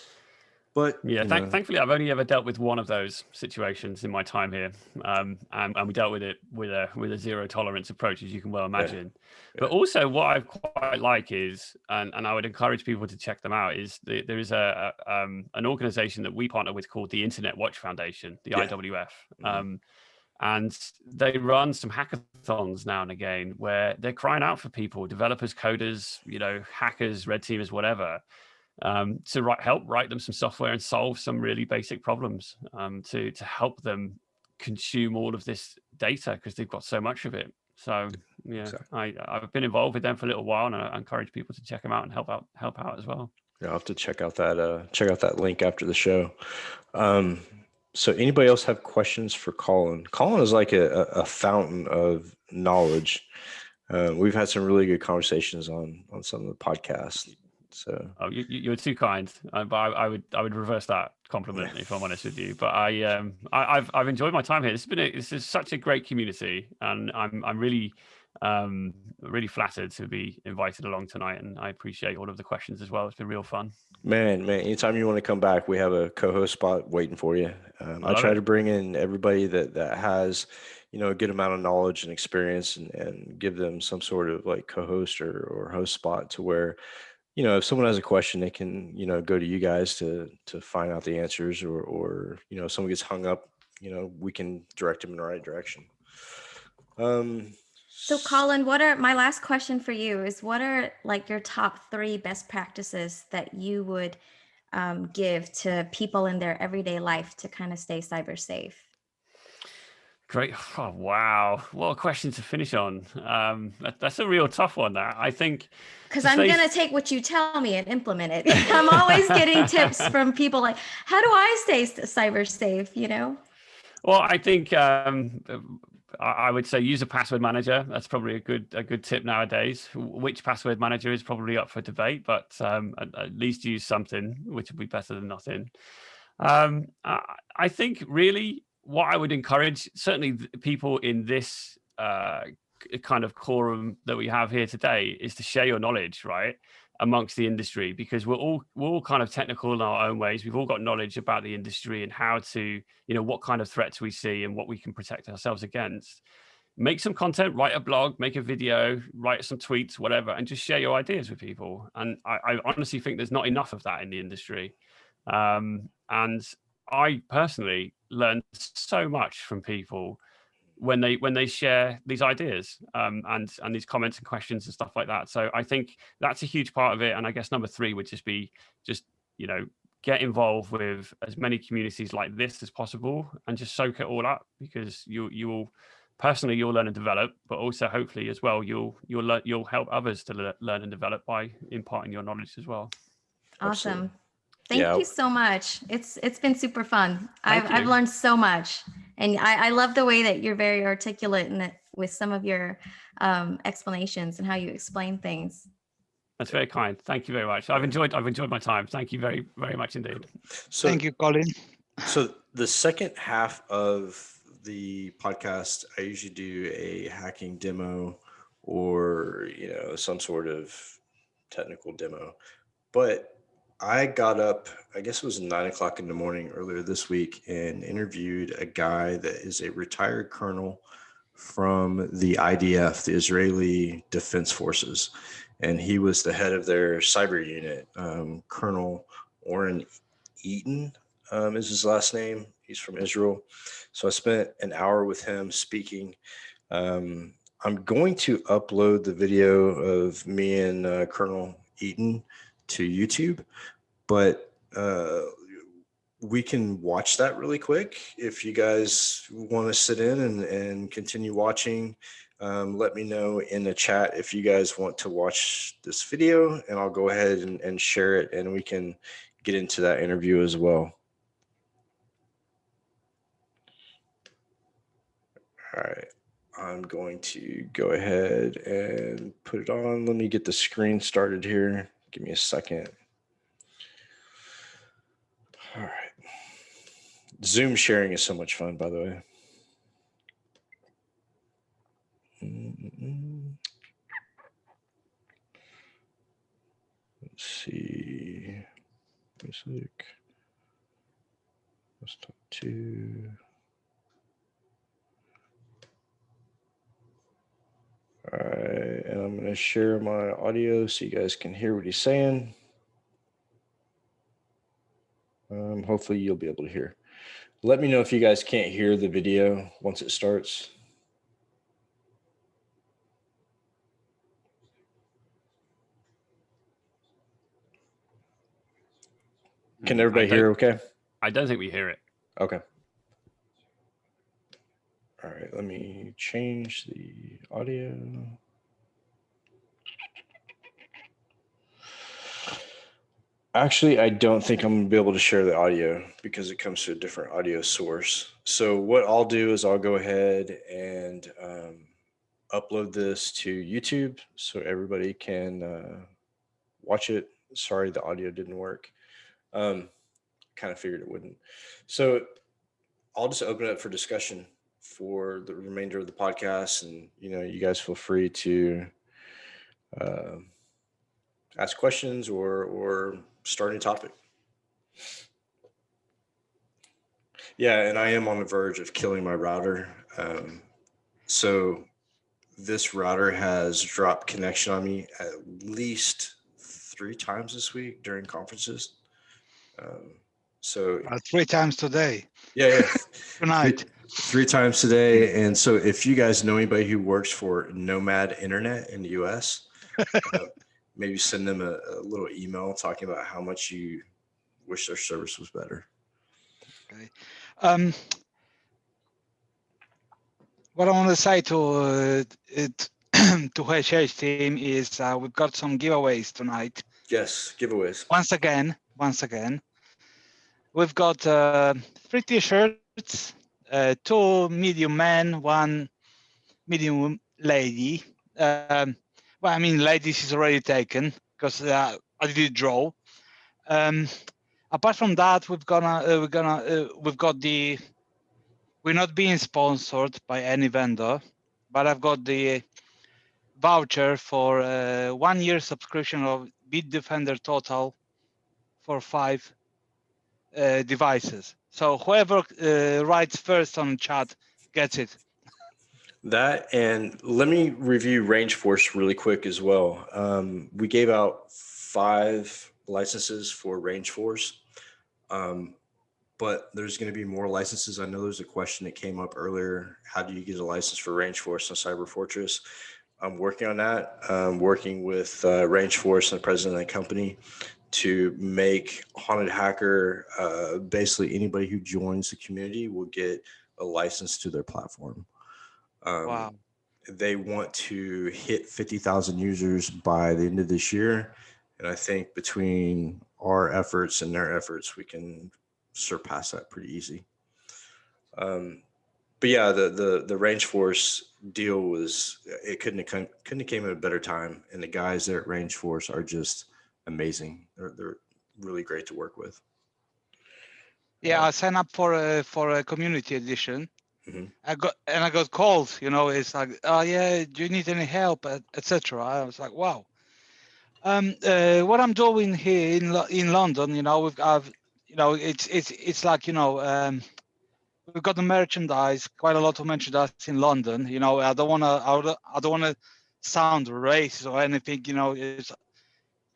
But yeah, thankfully, I've only ever dealt with one of those situations in my time here, and we dealt with it with a zero tolerance approach, as you can well imagine. But also, what I quite like is, and I would encourage people to check them out, is there is an organization that we partner with called the Internet Watch Foundation, the IWF. And they run some hackathons now and again where they're crying out for people, developers, coders, hackers, red teamers, whatever, to help write them some software and solve some really basic problems, to help them consume all of this data, because they've got so much of it. So yeah, exactly. I've been involved with them for a little while, and I encourage people to check them out and help out as well. Yeah, I'll have to check out that link after the show. So anybody else have questions for Colin? Colin is like a fountain of knowledge. We've had some really good conversations on some of the podcasts. So you're too kind, but I would reverse that compliment if I'm honest with you. But I've enjoyed my time here. This is such a great community, and I'm really really flattered to be invited along tonight, and I appreciate all of the questions as well. It's been real fun. Man, anytime you want to come back, we have a co-host spot waiting for you. I try to bring in everybody that has, a good amount of knowledge and experience, and give them some sort of like co-host or host spot, to where, if someone has a question, they can, go to you guys to find out the answers, or if someone gets hung up, we can direct them in the right direction. So Colin, my last question for you is, what are like your top 3 best practices that you would give to people in their everyday life to kind of stay cyber safe? Great. Oh, wow. What a question to finish on. That's a real tough one, that, I think. Because I'm going to take what you tell me and implement it. I'm always getting tips from people like, how do I stay cyber safe, Well, I think I would say use a password manager. That's probably a good tip nowadays. Which password manager is probably up for debate, but at least use something, which would be better than nothing. I think really what I would encourage, certainly people in this kind of quorum that we have here today, is to share your knowledge, right, amongst the industry, because we're all kind of technical in our own ways. We've all got knowledge about the industry and how to, what kind of threats we see and what we can protect ourselves against. Make some content, write a blog, make a video, write some tweets, whatever, and just share your ideas with people. And I honestly think there's not enough of that in the industry. And I personally learned so much from people when they share these ideas, and these comments and questions and stuff like that. So I think that's a huge part of it. And I guess number 3 would just be get involved with as many communities like this as possible, and just soak it all up, because you will personally, you'll learn and develop, but also hopefully as well you'll help others to learn and develop by imparting your knowledge as well. Awesome. Absolutely. Thank you so much. It's been super fun. I've learned so much, and I love the way that you're very articulate with some of your explanations and how you explain things. That's very kind. Thank you very much. I've enjoyed my time. Thank you very, very much indeed. So, thank you, Colin. So the second half of the podcast, I usually do a hacking demo or, some sort of technical demo. But I got up, I guess it was 9 o'clock in the morning earlier this week, and interviewed a guy that is a retired colonel from the IDF, the Israeli Defense Forces. And he was the head of their cyber unit. Colonel Oren Eaton is his last name. He's from Israel. So I spent an hour with him speaking. I'm going to upload the video of me and Colonel Eaton to YouTube, but we can watch that really quick. If you guys want to sit in and continue watching, let me know in the chat if you guys want to watch this video, and I'll go ahead and share it, and we can get into that interview as well. All right. I'm going to go ahead and put it on. Let me get the screen started here. Give me a second. All right. Zoom sharing is so much fun, by the way. Let's see. Music. Let's talk to. All right, and I'm going to share my audio so you guys can hear what he's saying. Hopefully you'll be able to hear. Let me know if you guys can't hear the video once it starts. Can everybody hear okay? I don't think we hear it. Okay. All right, let me change the audio. Actually, I don't think I'm going to be able to share the audio because it comes to a different audio source. So what I'll do is I'll go ahead and upload this to YouTube so everybody can watch it. Sorry, the audio didn't work. Kind of figured it wouldn't. So I'll just open it up for discussion for the remainder of the podcast, and you guys feel free to ask questions or start a topic. Yeah, and I am on the verge of killing my router. So this router has dropped connection on me at least 3 times this week during conferences. So 3 times today. Yeah. Tonight. 3 times today. And so if you guys know anybody who works for Nomad Internet in the US, maybe send them a little email talking about how much you wish their service was better. Okay. What I want to say to HH team is we've got some giveaways tonight. Yes, giveaways. Once again, we've got 3 t-shirts, 2 medium men, 1 medium lady. Well, I mean, ladies is already taken because I did draw. Apart from that, we're not being sponsored by any vendor, but I've got the voucher for 1 year subscription of Bitdefender Total for 5 devices. So whoever writes first on chat gets it. That, and let me review Rangeforce really quick as well. We gave out 5 licenses for Rangeforce, but there's going to be more licenses. I know there's a question that came up earlier. How do you get a license for Rangeforce on Cyber Fortress? I'm working on that. I'm working with Rangeforce and the president of the company to make Haunted Hacker, basically anybody who joins the community will get a license to their platform. Wow. They want to hit 50,000 users by the end of this year. And I think between our efforts and their efforts, we can surpass that pretty easy. But yeah, the Rangeforce deal was, it couldn't have came at a better time. And the guys there at Rangeforce are just amazing. They're really great to work with. Yeah, I signed up for a community edition. I got calls, it's like, oh yeah, do you need any help, etc. I was like, wow. What I'm doing here in London, it's like, we've got the merchandise, quite a lot of merchandise in London. I don't want to sound racist or anything, it's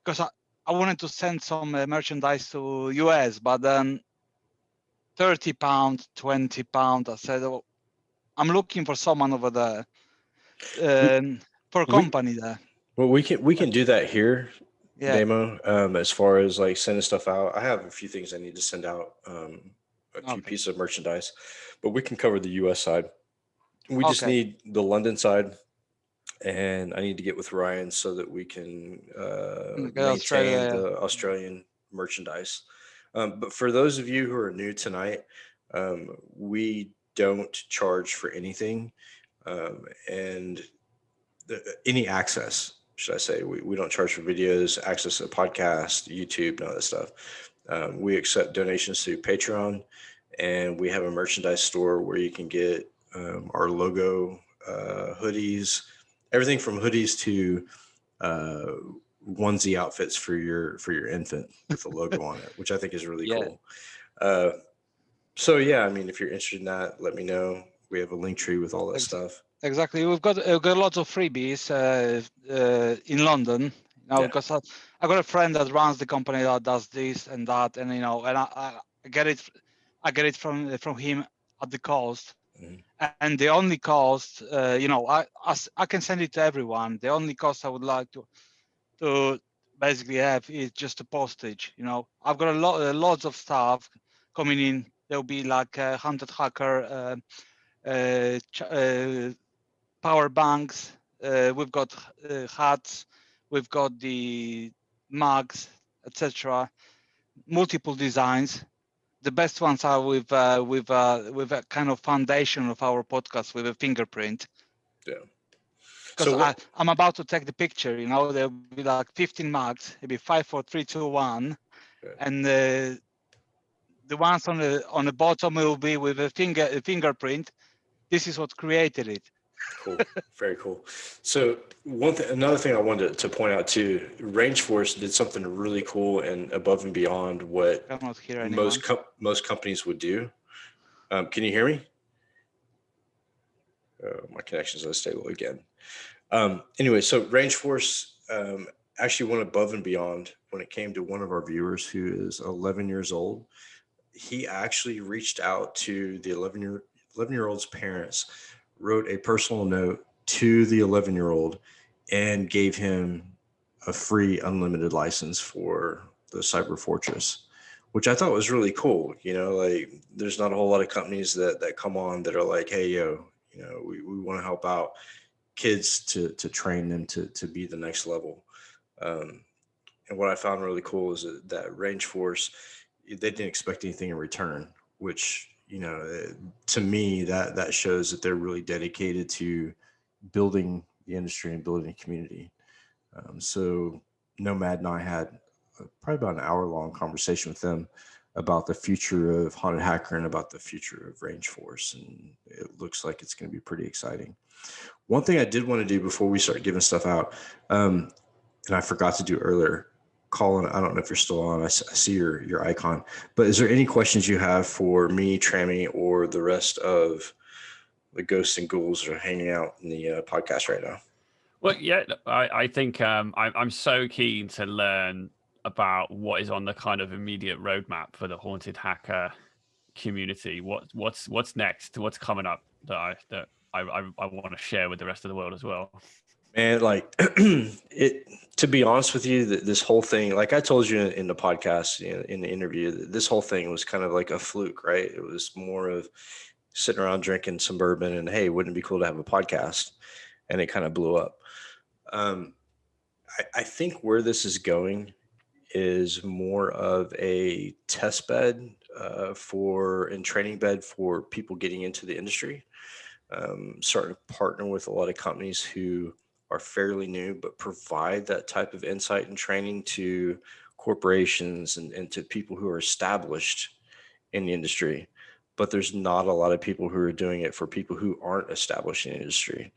because I wanted to send some merchandise to US, but then £30, £20. I said, oh, I'm looking for someone over there, for a company there. Well, we can do that here, Yeah. Demo. As far as like sending stuff out, I have a few things I need to send out, a few pieces of merchandise, but we can cover the U.S. side. We just need the London side, and I need to get with Ryan so that we can maintain the Australian merchandise. But for those of you who are new tonight, we don't charge for anything, and any access, should I say. We don't charge for videos, access to podcast, YouTube, none of that stuff. We accept donations through Patreon, and we have a merchandise store where you can get our logo, hoodies, everything from hoodies to onesie outfits for your infant with a logo on it, which I think is really cool. So yeah, I mean, if you're interested in that, let me know. We have a link tree with all that stuff. Exactly. We've got lots of freebies in London. Because I got a friend that runs the company that does this and that, and and I get it from him at the cost. And the only cost, I can send it to everyone. The only cost I would like to basically have is just a postage. I've got lots of stuff coming in. There'll be like a Haunted Hacker power banks. We've got hats. We've got the mugs, etc. Multiple designs. The best ones are with a kind of foundation of our podcast with a fingerprint. Yeah. Because I'm about to take the picture. There'll be like 15 mugs. It'll be 5, 4, 3, 2, 1, and the ones on the bottom will be with a fingerprint. This is what created it. Cool. Very cool. So another thing I wanted to point out too, Range Force did something really cool and above and beyond what most companies would do. Can you hear me? My connection's unstable again. Anyway, so Range Force actually went above and beyond when it came to one of our viewers who is 11 years old. He actually reached out to the 11-year-old's parents, wrote a personal note to the 11-year-old, and gave him a free unlimited license for the Cyber Fortress, which I thought was really cool. Like there's not a whole lot of companies that come on that are like, hey, we want to help out kids to train them to be the next level. And what I found really cool is that Range Force, they didn't expect anything in return, which, to me, that shows that they're really dedicated to building the industry and building a community. So Nomad and I had probably about an hour-long conversation with them about the future of Haunted Hacker and about the future of Range Force, and it looks like it's going to be pretty exciting. One thing I did want to do before we start giving stuff out, and I forgot to do earlier, Colin, I don't know if you're still on. I see your icon, but is there any questions you have for me, Trammy, or the rest of the ghosts and ghouls that are hanging out in the podcast right now? Well, yeah, I think I'm so keen to learn about what is on the kind of immediate roadmap for the Haunted Hacker community. What's next? What's coming up that I want to share with the rest of the world as well? Man, like to be honest with you, this whole thing, like I told you in the podcast, in the interview, this whole thing was kind of like a fluke, right? It was more of sitting around drinking some bourbon and, hey, wouldn't it be cool to have a podcast? And it kind of blew up. I think where this is going is more of a test bed and training bed for people getting into the industry. Starting to partner with a lot of companies who are fairly new, but provide that type of insight and training to corporations and to people who are established in the industry. but there's not a lot of people who are doing it for people who aren't established in the industry.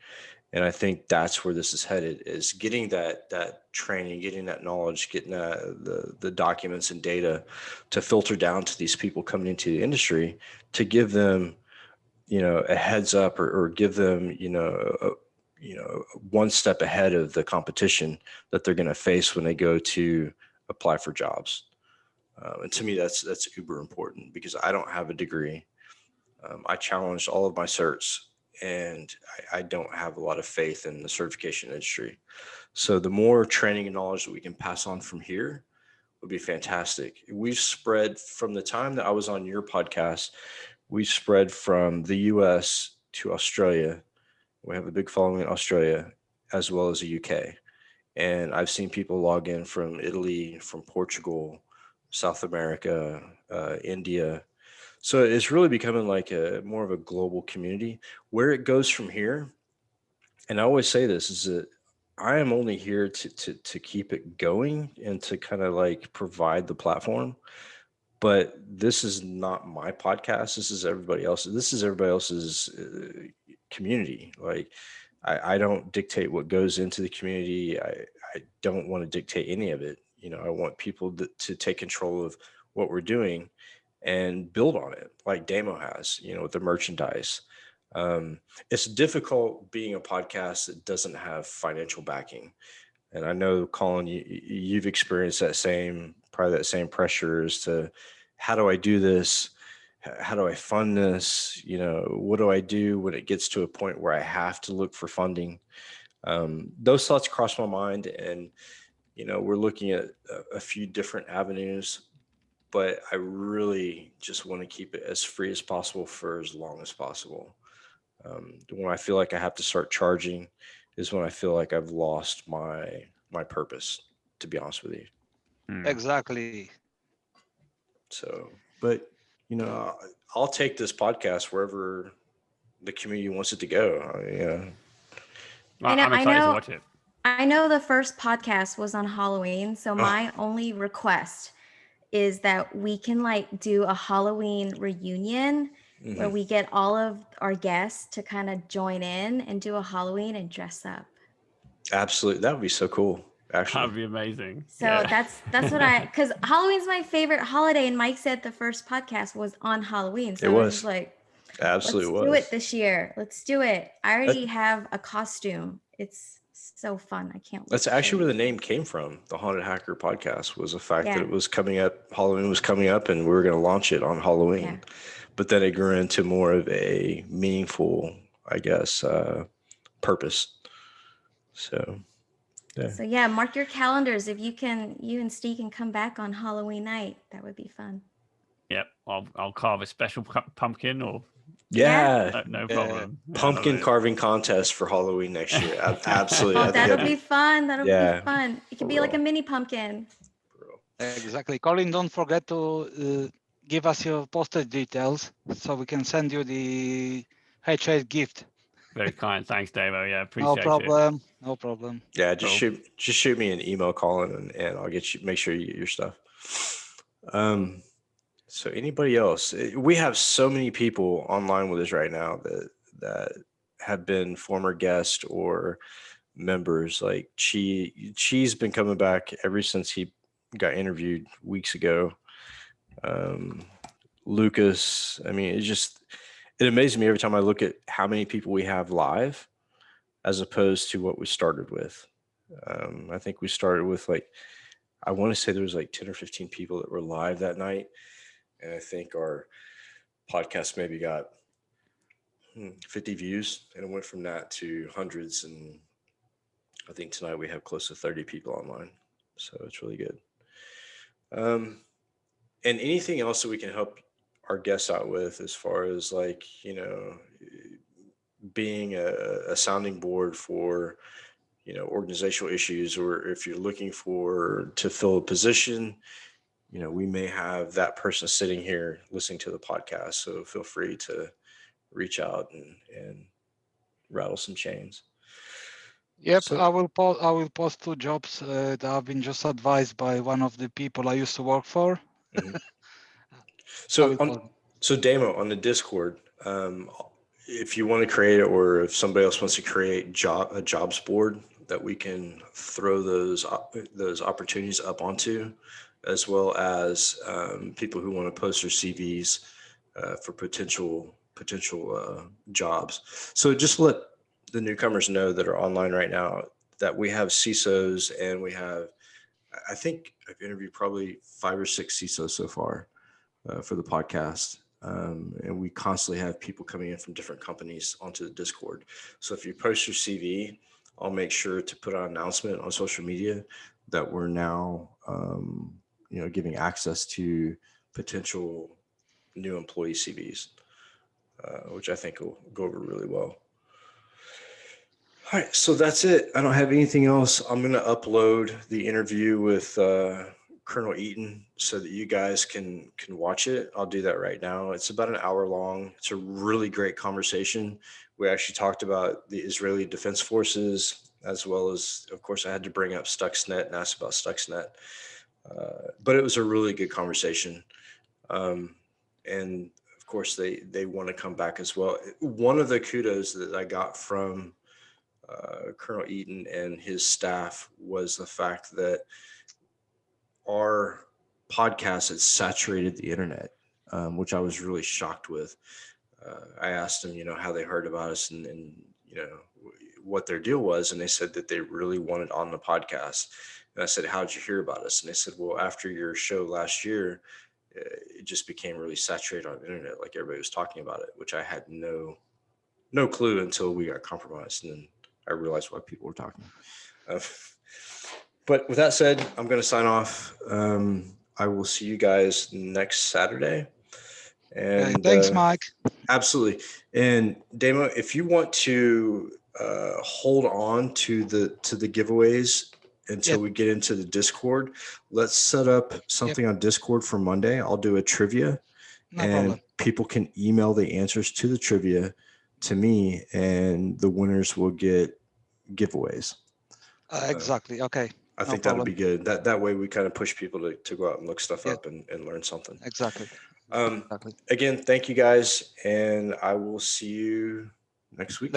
And I think that's where this is headed, is getting that training, getting that knowledge, getting the documents and data to filter down to these people coming into the industry, to give them, a heads up, or give them, one step ahead of the competition that they're going to face when they go to apply for jobs. And to me, that's uber important, because I don't have a degree. I challenged all of my certs, and I don't have a lot of faith in the certification industry. So the more training and knowledge that we can pass on from here would be fantastic. We've spread, from the time that I was on your podcast, we spread from the US to Australia. We have a big following in Australia, as well as the UK. And I've seen people log in from Italy, from Portugal, South America, India. So it's really becoming like a more of a global community. Where it goes from here, and I always say this, is that I am only here to keep it going and to kind of like provide the platform. But this is not my podcast. This is everybody else's. This is everybody else's community. Like, I don't dictate what goes into the community. I don't want to dictate any of it. I want people to take control of what we're doing and build on it, like Damo has, with the merchandise. It's difficult being a podcast that doesn't have financial backing. And I know, Colin, you've experienced that same pressure as to, how do I do this? How do I fund this? What do I do when it gets to a point where I have to look for funding? Those thoughts cross my mind, and, we're looking at a few different avenues, but I really just want to keep it as free as possible for as long as possible. When I feel like I have to start charging is when I feel like I've lost my purpose, to be honest with you. Exactly. So, but, I'll take this podcast wherever the community wants it to go. I'm excited to watch it. I know the first podcast was on Halloween, so my only request is that we can do a Halloween reunion where we get all of our guests to kind of join in and do a Halloween and dress up. Absolutely. That would be so cool. Actually, that'd be amazing. So that's what because Halloween's my favorite holiday, and Mike said the first podcast was on Halloween. So it was just like, absolutely let's do it this year. Let's do it. I already have a costume. It's so fun. I can't wait. That's actually where the name came from. The Haunted Hacker podcast was the fact that it was coming up. Halloween was coming up, and we were going to launch it on Halloween. Yeah. But then it grew into more of a meaningful, I guess, purpose. So. Yeah. So mark your calendars. If you and Steve can come back on Halloween night, that would be fun. Yep, I'll carve a special pumpkin or. Yeah, no problem. Pumpkin carving contest for Halloween next year. Absolutely. Oh, that'll be fun. That'll be fun. It could be like a mini pumpkin. Exactly. Colin, don't forget to give us your postage details so we can send you the H8 gift. Very kind. Thanks, Davo. Yeah, appreciate it. No problem. Yeah, just shoot me an email, Colin, and I'll make sure you get your stuff. So anybody else? We have so many people online with us right now that have been former guests or members. Like Chi's been coming back ever since he got interviewed weeks ago. Lucas, I mean, it amazes me every time I look at how many people we have live as opposed to what we started with. I think we started with I want to say there was 10 or 15 people that were live that night. And I think our podcast maybe got 50 views, and it went from that to hundreds. And I think tonight we have close to 30 people online. So it's really good. And anything else that we can help our guests out with, as far as being a sounding board for, organizational issues, or if you're looking to fill a position, we may have that person sitting here listening to the podcast. So feel free to reach out and rattle some chains. Yep, so, I will post 2 jobs that have been just advised by one of the people I used to work for. So So Damo, on the Discord, if you want to create it, or if somebody else wants to create a jobs board that we can throw those opportunities up onto, as well as people who want to post their CVs for potential jobs. So just let the newcomers know that are online right now that we have CISOs, and I think I've interviewed probably 5 or 6 CISOs so far for the podcast. And we constantly have people coming in from different companies onto the Discord. So if you post your CV, I'll make sure to put an announcement on social media that we're now, giving access to potential new employee CVs, which I think will go over really well. All right, so that's it. I don't have anything else. I'm going to upload the interview with Colonel Eaton so that you guys can watch it. I'll do that right now. It's about an hour long. It's a really great conversation. We actually talked about the Israeli Defense Forces, as well as, of course, I had to bring up Stuxnet and ask about Stuxnet. But it was a really good conversation. And of course, they want to come back as well. One of the kudos that I got from Colonel Eaton and his staff was the fact that our podcast had saturated the internet, which I was really shocked with. I asked them, how they heard about us and what their deal was. And they said that they really wanted on the podcast. And I said, how'd you hear about us? And they said, well, after your show last year, it just became really saturated on the internet. Like everybody was talking about it, which I had no clue until we got compromised. And then I realized why people were talking. But with that said, I'm going to sign off. I will see you guys next Saturday. And thanks, Mike. Absolutely. And Damo, if you want to hold on to the giveaways until we get into the Discord, let's set up something on Discord for Monday. I'll do a trivia, and people can email the answers to the trivia to me, and the winners will get giveaways. Exactly. Okay. I think that'd be good. That way we kind of push people to go out and look stuff up and learn something. Exactly. Again, thank you guys, and I will see you next week.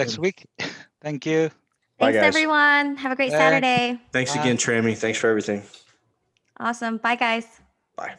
Thank you. Bye, Thanks, guys. everyone. Have a great Saturday. Thanks again, Trammy. Thanks for everything. Awesome. Bye, guys. Bye.